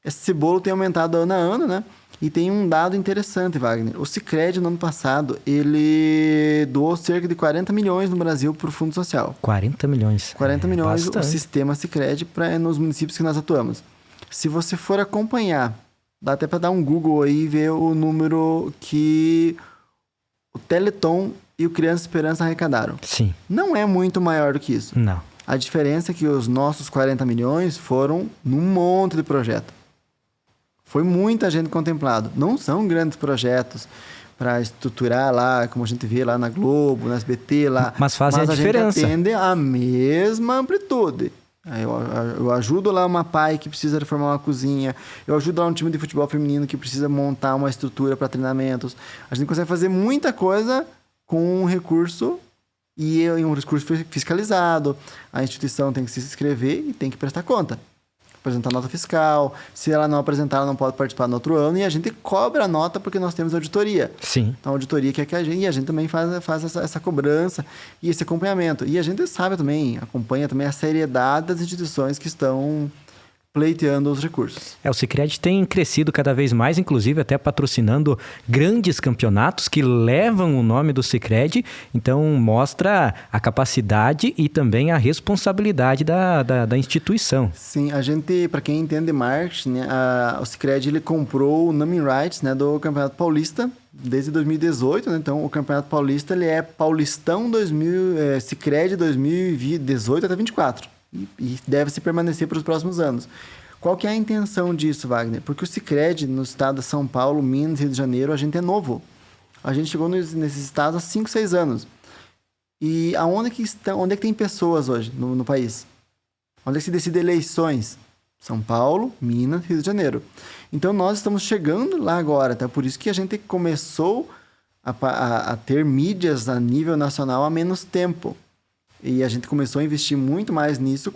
esse bolo tem aumentado ano a ano, né? E tem um dado interessante, Wagner. O Sicredi, no ano passado, ele doou cerca de 40 milhões no Brasil para o Fundo Social. 40 milhões. 40 milhões bastante. O sistema Sicredi nos municípios que nós atuamos. Se você for acompanhar, dá até para dar um Google aí e ver o número que o Teleton e o Criança Esperança arrecadaram. Sim. Não é muito maior do que isso. Não. A diferença é que os nossos 40 milhões foram num monte de projeto. Foi muita gente contemplado. Não são grandes projetos para estruturar lá, como a gente vê lá na Globo, na SBT lá. Mas fazem a diferença. Gente atende a mesma amplitude. Eu ajudo lá uma pai que precisa reformar uma cozinha. Eu ajudo lá um time de futebol feminino que precisa montar uma estrutura para treinamentos. A gente consegue fazer muita coisa com um recurso e um recurso fiscalizado. A instituição tem que se inscrever e tem que prestar conta. Apresentar nota fiscal. Se ela não apresentar, ela não pode participar no outro ano. E a gente cobra a nota porque nós temos auditoria. Sim. Então, a auditoria quer que e a gente também faz essa cobrança e esse acompanhamento. E a gente sabe também, acompanha também a seriedade das instituições que estão pleiteando os recursos. O Sicredi tem crescido cada vez mais, inclusive até patrocinando grandes campeonatos que levam o nome do Sicredi. Então, mostra a capacidade e também a responsabilidade da instituição. Sim, a gente, para quem entende marketing, né, o Sicredi ele comprou o naming rights, né, do Campeonato Paulista desde 2018. Né? Então, o Campeonato Paulista ele é Paulistão Sicredi 2018 até 2024. E deve se permanecer para os próximos anos. Qual que é a intenção disso, Wagner? Porque o Sicredi, no estado de São Paulo, Minas e Rio de Janeiro, a gente é novo. A gente chegou nesses estados há 5, 6 anos. E onde é que tem pessoas hoje no país? Onde é que se decide eleições? São Paulo, Minas, Rio de Janeiro. Então, nós estamos chegando lá agora. Tá? Por isso que a gente começou a ter mídias a nível nacional há menos tempo. E a gente começou a investir muito mais nisso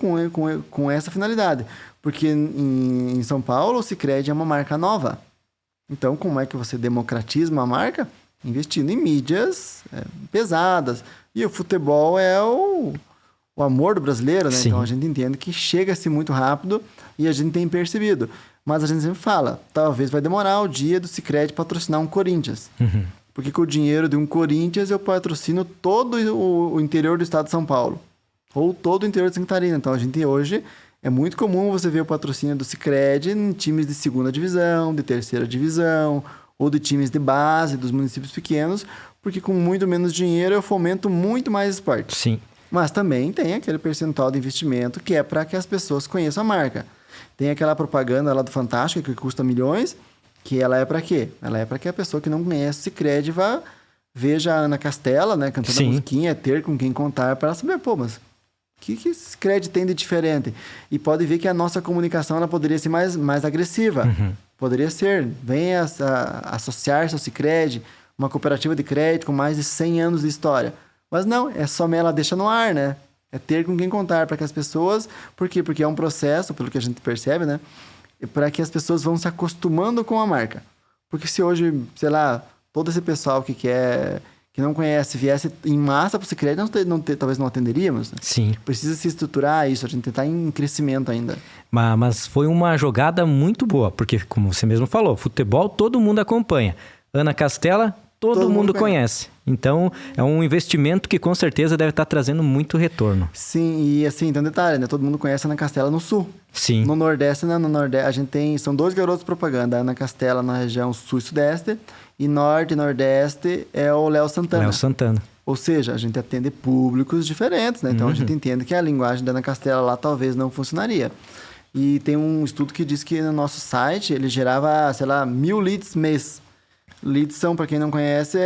com essa finalidade. Porque em São Paulo, o Sicredi é uma marca nova. Então, como é que você democratiza uma marca? Investindo em mídias pesadas. E o futebol é o amor do brasileiro, né? Sim. Então, a gente entende que chega-se muito rápido e a gente tem percebido. Mas a gente sempre fala, talvez vai demorar o dia do Sicredi patrocinar um Corinthians. Uhum. Porque com o dinheiro de um Corinthians eu patrocino todo o interior do estado de São Paulo. Ou todo o interior de Santa Catarina. Então, a gente hoje... É muito comum você ver o patrocínio do Sicredi em times de segunda divisão, de terceira divisão, ou de times de base dos municípios pequenos, porque com muito menos dinheiro eu fomento muito mais esporte. Sim. Mas também tem aquele percentual de investimento que é para que as pessoas conheçam a marca. Tem aquela propaganda lá do Fantástico que custa milhões, que ela é para quê? Ela é para que a pessoa que não conhece o Sicredi vá veja a Ana Castela, né, cantando a musiquinha, ter com quem contar para saber, pô, mas o que esse Sicredi tem de diferente? E pode ver que a nossa comunicação ela poderia ser mais agressiva. Uhum. Poderia ser, venha associar-se ao Sicredi, uma cooperativa de crédito com mais de 100 anos de história. Mas não, é só ela deixa no ar, né? É ter com quem contar para que as pessoas... Por quê? Porque é um processo, pelo que a gente percebe, né? Para que as pessoas vão se acostumando com a marca. Porque se hoje, sei lá, todo esse pessoal que não conhece, viesse em massa para o Sicredi, talvez não atenderíamos. Né? Sim. Precisa se estruturar isso, a gente está em crescimento ainda. Mas foi uma jogada muito boa, porque, como você mesmo falou, futebol todo mundo acompanha. Ana Castela, todo mundo conhece. Então, é um investimento que com certeza deve estar trazendo muito retorno. Sim, e assim, tem um detalhe, né? Todo mundo conhece a Ana Castela no Sul. Sim. No Nordeste, não. No Nordeste, a gente tem... São 2 garotos de propaganda. A Ana Castela na região Sul e Sudeste. E Norte e Nordeste é o Léo Santana. Léo Santana. Ou seja, a gente atende públicos diferentes, né? Então, a gente entende que a linguagem da Ana Castela lá talvez não funcionaria. E tem um estudo que diz que no nosso site, ele gerava, sei lá, 1.000 leads mês. Leads são, para quem não conhece,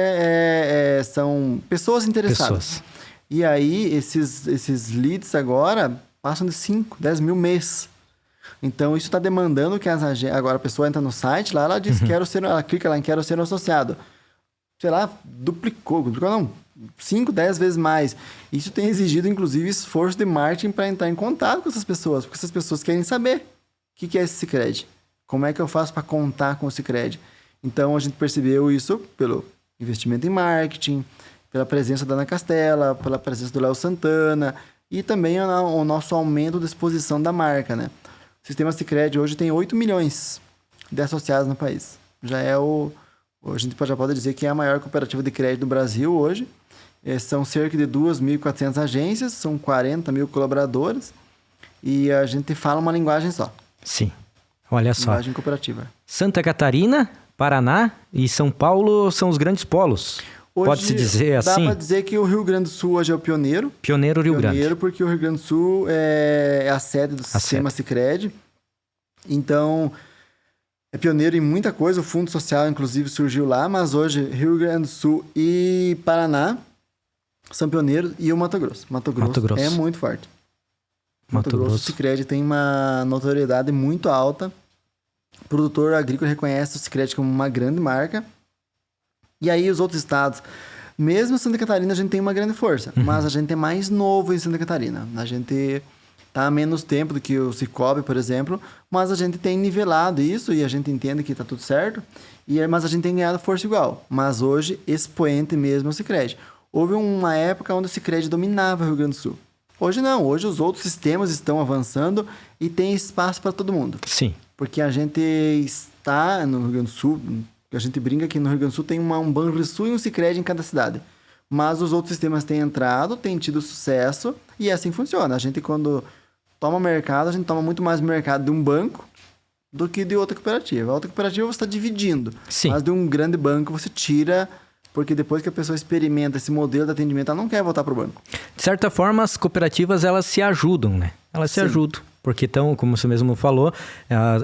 são pessoas interessadas. Pessoas. E aí, esses leads agora passam de 5, 10 mil mês. Então, isso está demandando que as agências... Agora, a pessoa entra no site, lá ela diz, ela clica lá em quero ser um associado. Sei lá, duplicou não, 5, 10 vezes mais. Isso tem exigido, inclusive, esforço de marketing para entrar em contato com essas pessoas, porque essas pessoas querem saber o que é esse Sicredi. Como é que eu faço para contar com o Sicredi? Então, a gente percebeu isso pelo investimento em marketing, pela presença da Ana Castela, pela presença do Léo Santana e também o nosso aumento de exposição da marca, né? O sistema Sicredi hoje tem 8 milhões de associados no país. Já é a gente já pode dizer que é a maior cooperativa de crédito do Brasil hoje. São cerca de 2.400 agências, são 40 mil colaboradores e a gente fala uma linguagem só. Sim, olha só. Linguagem cooperativa. Santa Catarina, Paraná e São Paulo são os grandes polos. Hoje, pode-se dizer assim? Dá para dizer que o Rio Grande do Sul hoje é o pioneiro. Pioneiro Rio Grande. Pioneiro porque o Rio Grande do Sul é a sede do sistema Sicredi. Então, é pioneiro em muita coisa. O Fundo Social, inclusive, surgiu lá. Mas hoje, Rio Grande do Sul e Paraná são pioneiros. E o Mato Grosso. Mato Grosso é muito forte. Mato Grosso, o Sicredi tem uma notoriedade muito alta. O produtor agrícola reconhece o Sicredi como uma grande marca. E aí os outros estados, mesmo em Santa Catarina, a gente tem uma grande força. Mas a gente é mais novo em Santa Catarina. A gente está há menos tempo do que o Cicobi, por exemplo. Mas a gente tem nivelado isso e a gente entende que está tudo certo. Mas a gente tem ganhado força igual. Mas hoje, expoente mesmo é o Sicredi. Houve uma época onde o Sicredi dominava o Rio Grande do Sul. Hoje não. Hoje os outros sistemas estão avançando e tem espaço para todo mundo. Sim. Porque a gente está no Rio Grande do Sul... A gente brinca que no Rio Grande do Sul tem um Banrisul e um Sicredi em cada cidade. Mas os outros sistemas têm entrado, têm tido sucesso e assim funciona. A gente, quando toma mercado, a gente toma muito mais mercado de um banco do que de outra cooperativa. A outra cooperativa você está dividindo. Sim. Mas de um grande banco você tira, porque depois que a pessoa experimenta esse modelo de atendimento, ela não quer voltar para o banco. De certa forma, as cooperativas, elas se ajudam, né? Elas se ajudam. Porque estão, como você mesmo falou,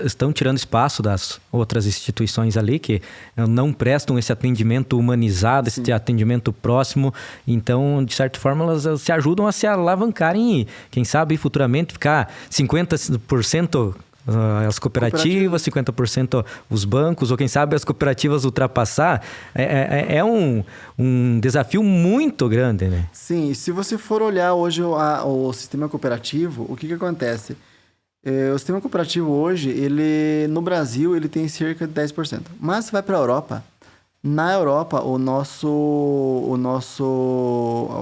estão tirando espaço das outras instituições ali que não prestam esse atendimento humanizado, esse atendimento próximo. Então, de certa forma, elas se ajudam a se alavancarem e, quem sabe, futuramente ficar 50% as cooperativas, 50% os bancos, ou quem sabe as cooperativas ultrapassar, é um desafio muito grande, né? Sim, se você for olhar hoje o sistema cooperativo, o que acontece? O sistema cooperativo hoje, no Brasil, ele tem cerca de 10%. Mas você vai para a Europa, na Europa,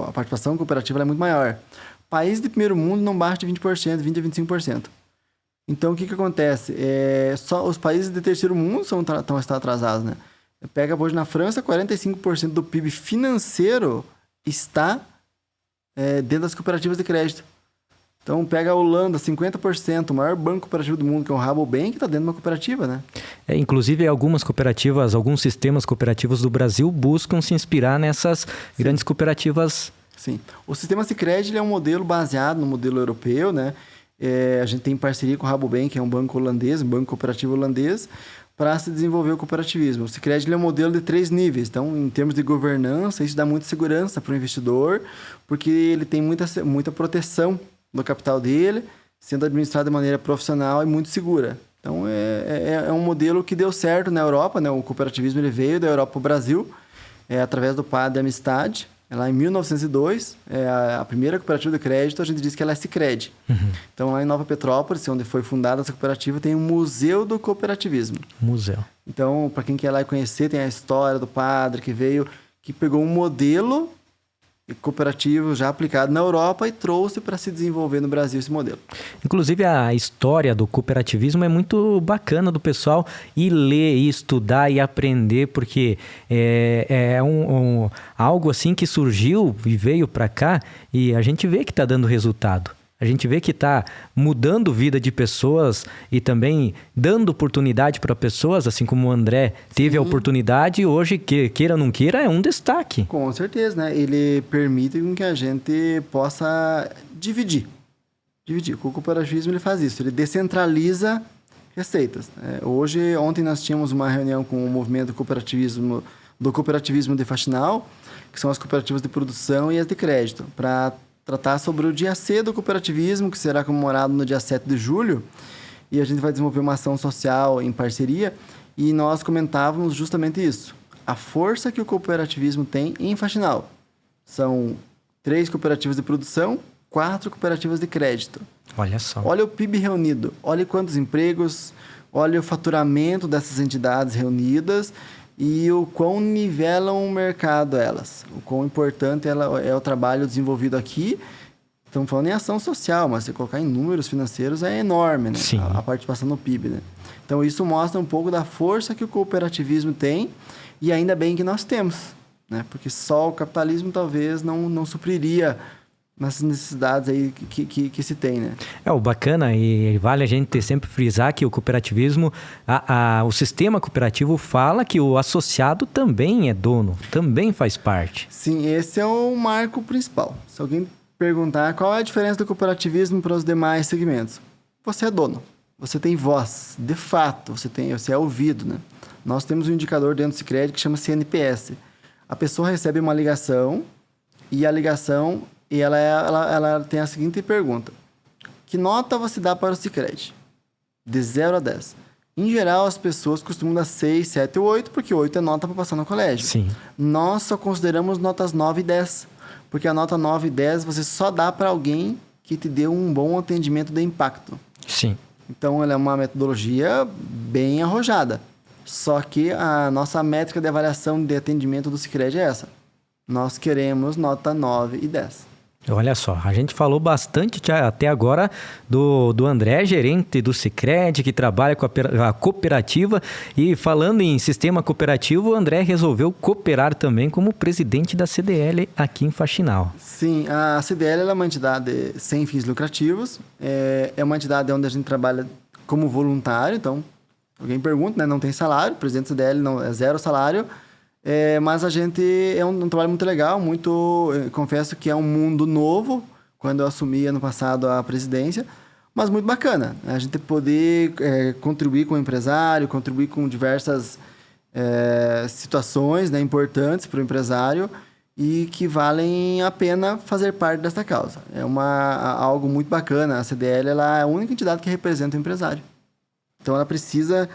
a participação cooperativa é muito maior. Países de primeiro mundo não baixa de 20%, 20% a 25%. Então, o que acontece? Só os países de terceiro mundo estão atrasados, né? Pega hoje na França, 45% do PIB financeiro está dentro das cooperativas de crédito. Então, pega a Holanda, 50%, o maior banco cooperativo do mundo, que é o Rabobank, está dentro de uma cooperativa, né? Inclusive, algumas cooperativas, alguns sistemas cooperativos do Brasil buscam se inspirar nessas grandes cooperativas. Sim. O sistema Sicredi ele é um modelo baseado no modelo europeu, né? A gente tem parceria com o Rabobank, que é um banco holandês, um banco cooperativo holandês, para se desenvolver o cooperativismo. O Sicredi ele é um modelo de 3 níveis. Então, em termos de governança, isso dá muita segurança para o investidor, porque ele tem muita proteção do capital dele, sendo administrado de maneira profissional e muito segura. Então, é um modelo que deu certo na Europa, né? O cooperativismo ele veio da Europa para o Brasil, através do Padre Amistade. Lá em 1902, a primeira cooperativa de crédito, a gente diz que ela é Sicredi. Uhum. Então, lá em Nova Petrópolis, onde foi fundada essa cooperativa, tem um Museu do Cooperativismo. Museu. Então, para quem quer lá conhecer, tem a história do padre que pegou um modelo cooperativo já aplicado na Europa e trouxe para se desenvolver no Brasil esse modelo. Inclusive, a história do cooperativismo é muito bacana do pessoal ir ler, ir estudar e aprender, porque é algo assim que surgiu e veio para cá e a gente vê que está dando resultado. A gente vê que está mudando vida de pessoas e também dando oportunidade para pessoas, assim como o André teve a oportunidade e hoje, queira ou não queira, é um destaque. Com certeza, né? Ele permite que a gente possa dividir. O cooperativismo ele faz isso, ele descentraliza receitas. Ontem nós tínhamos uma reunião com o movimento do cooperativismo de Faxinal, que são as cooperativas de produção e as de crédito, para tratar sobre o dia C do cooperativismo, que será comemorado no dia 7 de julho, e a gente vai desenvolver uma ação social em parceria, e nós comentávamos justamente isso. A força que o cooperativismo tem em Faxinal. São 3 cooperativas de produção, 4 cooperativas de crédito. Olha só. Olha o PIB reunido, olha quantos empregos, olha o faturamento dessas entidades reunidas, e o quão nivelam o mercado elas. O quão importante é o trabalho desenvolvido aqui. Estamos falando em ação social, mas se colocar em números financeiros é enorme, né? Sim. A participação no PIB, né? Então, isso mostra um pouco da força que o cooperativismo tem e ainda bem que nós temos, né? Porque só o capitalismo talvez não supriria nessas necessidades aí que se tem, né? O bacana, e vale a gente sempre frisar que o cooperativismo, o sistema cooperativo fala que o associado também é dono, também faz parte. Sim, esse é o marco principal. Se alguém perguntar qual é a diferença do cooperativismo para os demais segmentos, você é dono, você tem voz, de fato, você é ouvido, né? Nós temos um indicador dentro do Sicredi que chama CNPS. A pessoa recebe uma ligação e a ligação... E ela tem a seguinte pergunta. Que nota você dá para o Sicredi? De 0 a 10. Em geral, as pessoas costumam dar 6, 7 ou 8, porque 8 é nota para passar no colégio. Sim. Nós só consideramos notas 9 e 10. Porque a nota 9 e 10 você só dá para alguém que te deu um bom atendimento de impacto. Sim. Então, ela é uma metodologia bem arrojada. Só que a nossa métrica de avaliação de atendimento do Sicredi é essa. Nós queremos nota 9 e 10. Olha só, a gente falou bastante até agora do André, gerente do Sicredi, que trabalha com a cooperativa. E falando em sistema cooperativo, o André resolveu cooperar também como presidente da CDL aqui em Faxinal. Sim, a CDL é uma entidade sem fins lucrativos. É uma entidade onde a gente trabalha como voluntário. Então, alguém pergunta, né? Não tem salário, o presidente da CDL não, é 0 salário. Mas a gente é um trabalho muito legal, confesso que é um mundo novo, quando eu assumi ano passado a presidência, mas muito bacana. A gente poder contribuir com o empresário, contribuir com diversas situações, né, importantes para o empresário e que valem a pena fazer parte dessa causa. É algo muito bacana. A CDL ela é a única entidade que representa o empresário. Então, ela precisa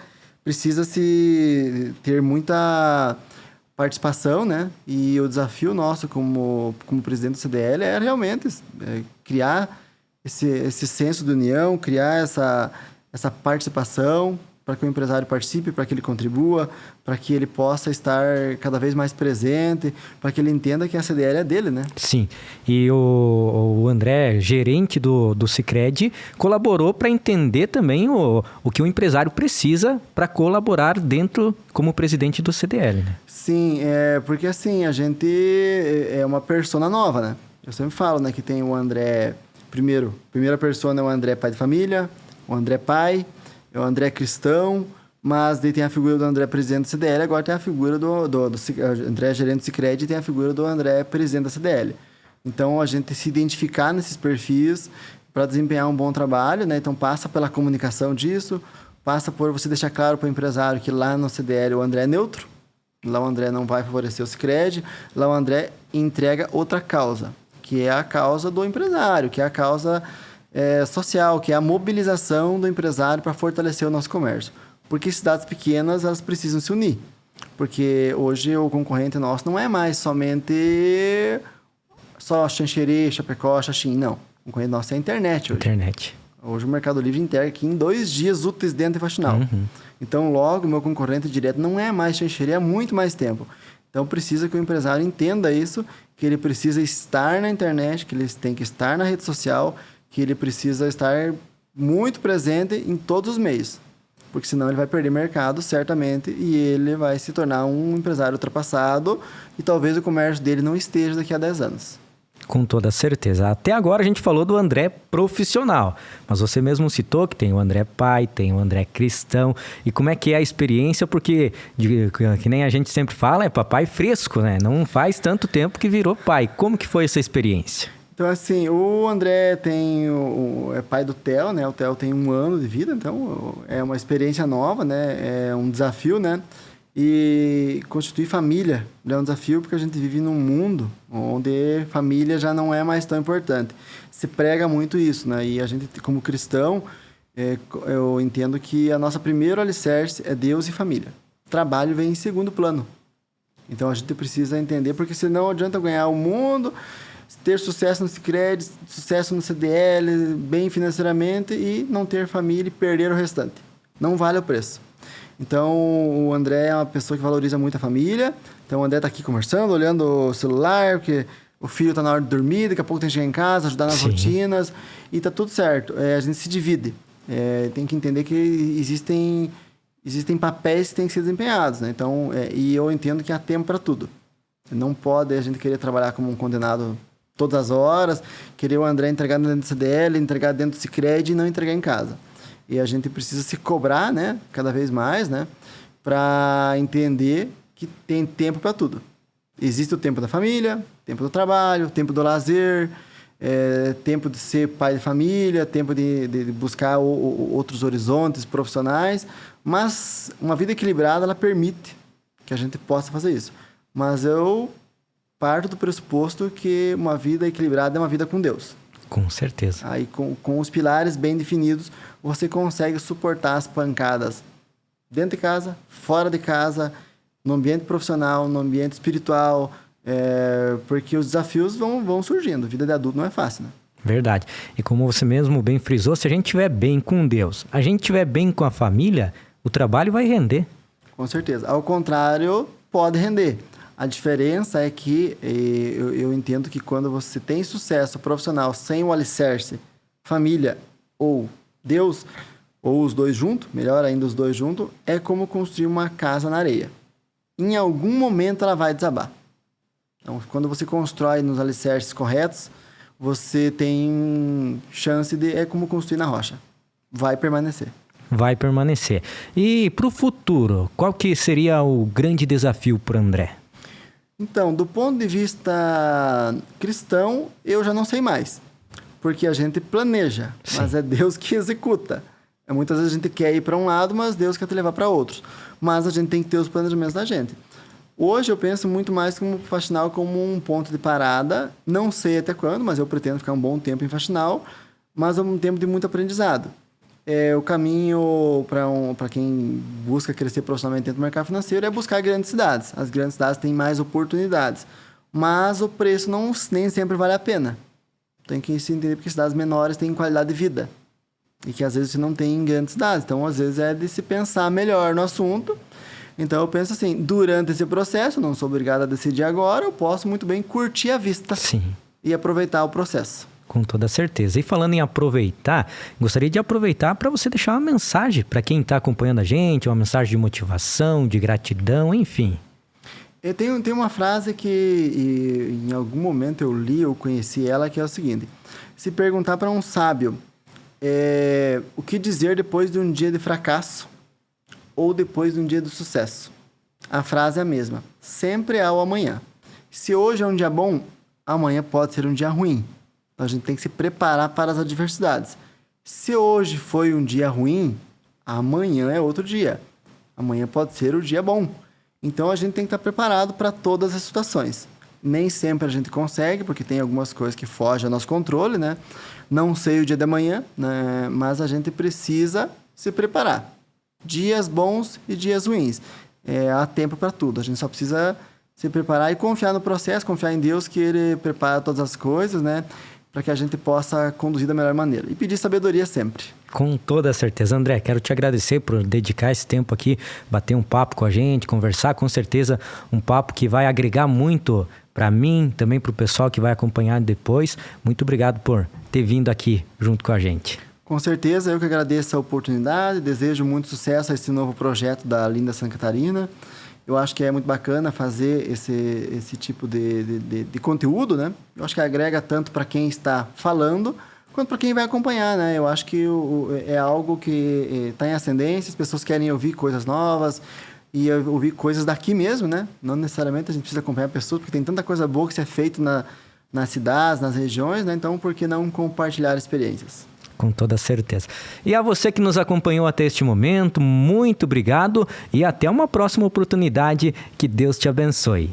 se ter muita participação, né? E o desafio nosso como presidente do CDL é realmente criar esse senso de união, criar essa participação para que o empresário participe, para que ele contribua, para que ele possa estar cada vez mais presente, para que ele entenda que a CDL é dele, né? Sim. E o André, gerente do Sicredi, colaborou para entender também o que o empresário precisa para colaborar dentro como presidente do CDL, né? Sim, porque assim, a gente é uma persona nova, né? Eu sempre falo, né, que tem o André... Primeira persona é o André pai de família, o André pai... É o André cristão, mas daí tem a figura do André presidente do CDL, agora tem a figura do André gerente do Sicredi e tem a figura do André presidente da CDL. Então, a gente se identificar nesses perfis para desempenhar um bom trabalho, né? Então, passa pela comunicação disso, passa por você deixar claro para o empresário que lá no CDL o André é neutro, lá o André não vai favorecer o Sicredi, lá o André entrega outra causa, que é a causa do empresário, que é a causa... social, que é a mobilização do empresário para fortalecer o nosso comércio. Porque cidades pequenas, elas precisam se unir. Porque hoje o concorrente nosso não é mais somente só Xanxerê, Chapecó, Xaxim, não. O concorrente nosso é a internet hoje. Internet. Hoje o Mercado Livre entrega aqui em 2 dias úteis dentro de Faxinal. Uhum. Então, logo, o meu concorrente direto não é mais Xanxerê há muito mais tempo. Então, precisa que o empresário entenda isso, que ele precisa estar na internet, que ele tem que estar na rede social, que ele precisa estar muito presente em todos os meios, porque senão ele vai perder mercado, certamente, e ele vai se tornar um empresário ultrapassado e talvez o comércio dele não esteja daqui a 10 anos. Com toda certeza. Até agora a gente falou do André profissional, mas você mesmo citou que tem o André pai, tem o André cristão. E como é que é a experiência? Porque, que nem a gente sempre fala, é papai fresco, né? Não faz tanto tempo que virou pai. Como que foi essa experiência? Então, assim, o André é pai do Theo, né? O Theo tem 1 ano de vida, então é uma experiência nova, né? É um desafio, né? E constituir família é um desafio porque a gente vive num mundo onde família já não é mais tão importante. Se prega muito isso, né? E a gente, como cristão, eu entendo que a nossa primeiro alicerce é Deus e família. Trabalho vem em segundo plano. Então, a gente precisa entender, porque senão adianta ganhar o mundo... ter sucesso no Sicredi, sucesso no CDL, bem financeiramente e não ter família e perder o restante. Não vale o preço. Então, o André é uma pessoa que valoriza muito a família. Então, o André está aqui conversando, olhando o celular, porque o filho está na hora de dormir, daqui a pouco tem que chegar em casa, ajudar nas rotinas e está tudo certo. A gente se divide. Tem que entender que existem papéis que têm que ser desempenhados, né? Então, e eu entendo que há tempo para tudo. Não pode a gente querer trabalhar como um condenado todas as horas, querer o André entregar dentro do CDL, entregar dentro do Sicredi e não entregar em casa. E a gente precisa se cobrar, né, cada vez mais, né, para entender que tem tempo para tudo. Existe o tempo da família, tempo do trabalho, tempo do lazer, tempo de ser pai de família, tempo de buscar outros horizontes profissionais, mas uma vida equilibrada, ela permite que a gente possa fazer isso. Mas eu parto do pressuposto que uma vida equilibrada é uma vida com Deus. Com certeza. Aí, com os pilares bem definidos, você consegue suportar as pancadas dentro de casa, fora de casa, no ambiente profissional, no ambiente espiritual, porque os desafios vão surgindo. A vida de adulto não é fácil, né? Verdade. E como você mesmo bem frisou, se a gente estiver bem com Deus, a gente estiver bem com a família, o trabalho vai render. Com certeza. Ao contrário, pode render. A diferença é que eu entendo que quando você tem sucesso profissional sem o alicerce, família ou Deus, ou os dois juntos, melhor ainda os dois juntos, é como construir uma casa na areia. Em algum momento ela vai desabar. Então, quando você constrói nos alicerces corretos, você tem chance de... É como construir na rocha. Vai permanecer. Vai permanecer. E para o futuro, qual que seria o grande desafio para o André? Então, do ponto de vista cristão, eu já não sei mais. Porque a gente planeja, Sim. Mas é Deus que executa. Muitas vezes a gente quer ir para um lado, mas Deus quer te levar para outros. Mas a gente tem que ter os planejamentos da gente. Hoje eu penso muito mais como Faxinal como um ponto de parada. Não sei até quando, mas eu pretendo ficar um bom tempo em Faxinal, mas é um tempo de muito aprendizado. O caminho para quem busca crescer profissionalmente dentro do mercado financeiro é buscar grandes cidades. As grandes cidades têm mais oportunidades, mas o preço nem sempre vale a pena. Tem que se entender porque cidades menores têm qualidade de vida e que às vezes você não tem em grandes cidades. Então, às vezes, é de se pensar melhor no assunto. Então, eu penso assim, durante esse processo, não sou obrigado a decidir agora, eu posso muito bem curtir a vista. Sim. E aproveitar o processo. Com toda certeza. E falando em aproveitar, gostaria de aproveitar para você deixar uma mensagem para quem está acompanhando a gente, uma mensagem de motivação, de gratidão, enfim. Eu tenho uma frase que em algum momento eu li ou conheci ela, que é o seguinte: se perguntar para um sábio o que dizer depois de um dia de fracasso ou depois de um dia de sucesso, a frase é a mesma: sempre há o amanhã. Se hoje é um dia bom, amanhã pode ser um dia ruim. Então a gente tem que se preparar para as adversidades. Se hoje foi um dia ruim, amanhã é outro dia. Amanhã pode ser o dia bom. Então, a gente tem que estar preparado para todas as situações. Nem sempre a gente consegue, porque tem algumas coisas que fogem ao nosso controle, né? Não sei o dia de amanhã, né? Mas a gente precisa se preparar. Dias bons e dias ruins. Há tempo para tudo. A gente só precisa se preparar e confiar no processo, confiar em Deus, que Ele prepara todas as coisas, né? Para que a gente possa conduzir da melhor maneira. E pedir sabedoria sempre. Com toda certeza. André, quero te agradecer por dedicar esse tempo aqui, bater um papo com a gente, conversar, com certeza um papo que vai agregar muito para mim, também para o pessoal que vai acompanhar depois. Muito obrigado por ter vindo aqui junto com a gente. Com certeza, eu que agradeço a oportunidade, desejo muito sucesso a esse novo projeto da Linda Santa Catarina. Eu acho que é muito bacana fazer esse tipo de conteúdo, né? Eu acho que agrega tanto para quem está falando, quanto para quem vai acompanhar, né? Eu acho que é algo que está em ascendência, as pessoas querem ouvir coisas novas e ouvir coisas daqui mesmo, né? Não necessariamente a gente precisa acompanhar pessoas, porque tem tanta coisa boa que se é feito nas cidades, nas regiões, né? Então, por que não compartilhar experiências? Com toda certeza. E a você que nos acompanhou até este momento, muito obrigado e até uma próxima oportunidade. Que Deus te abençoe.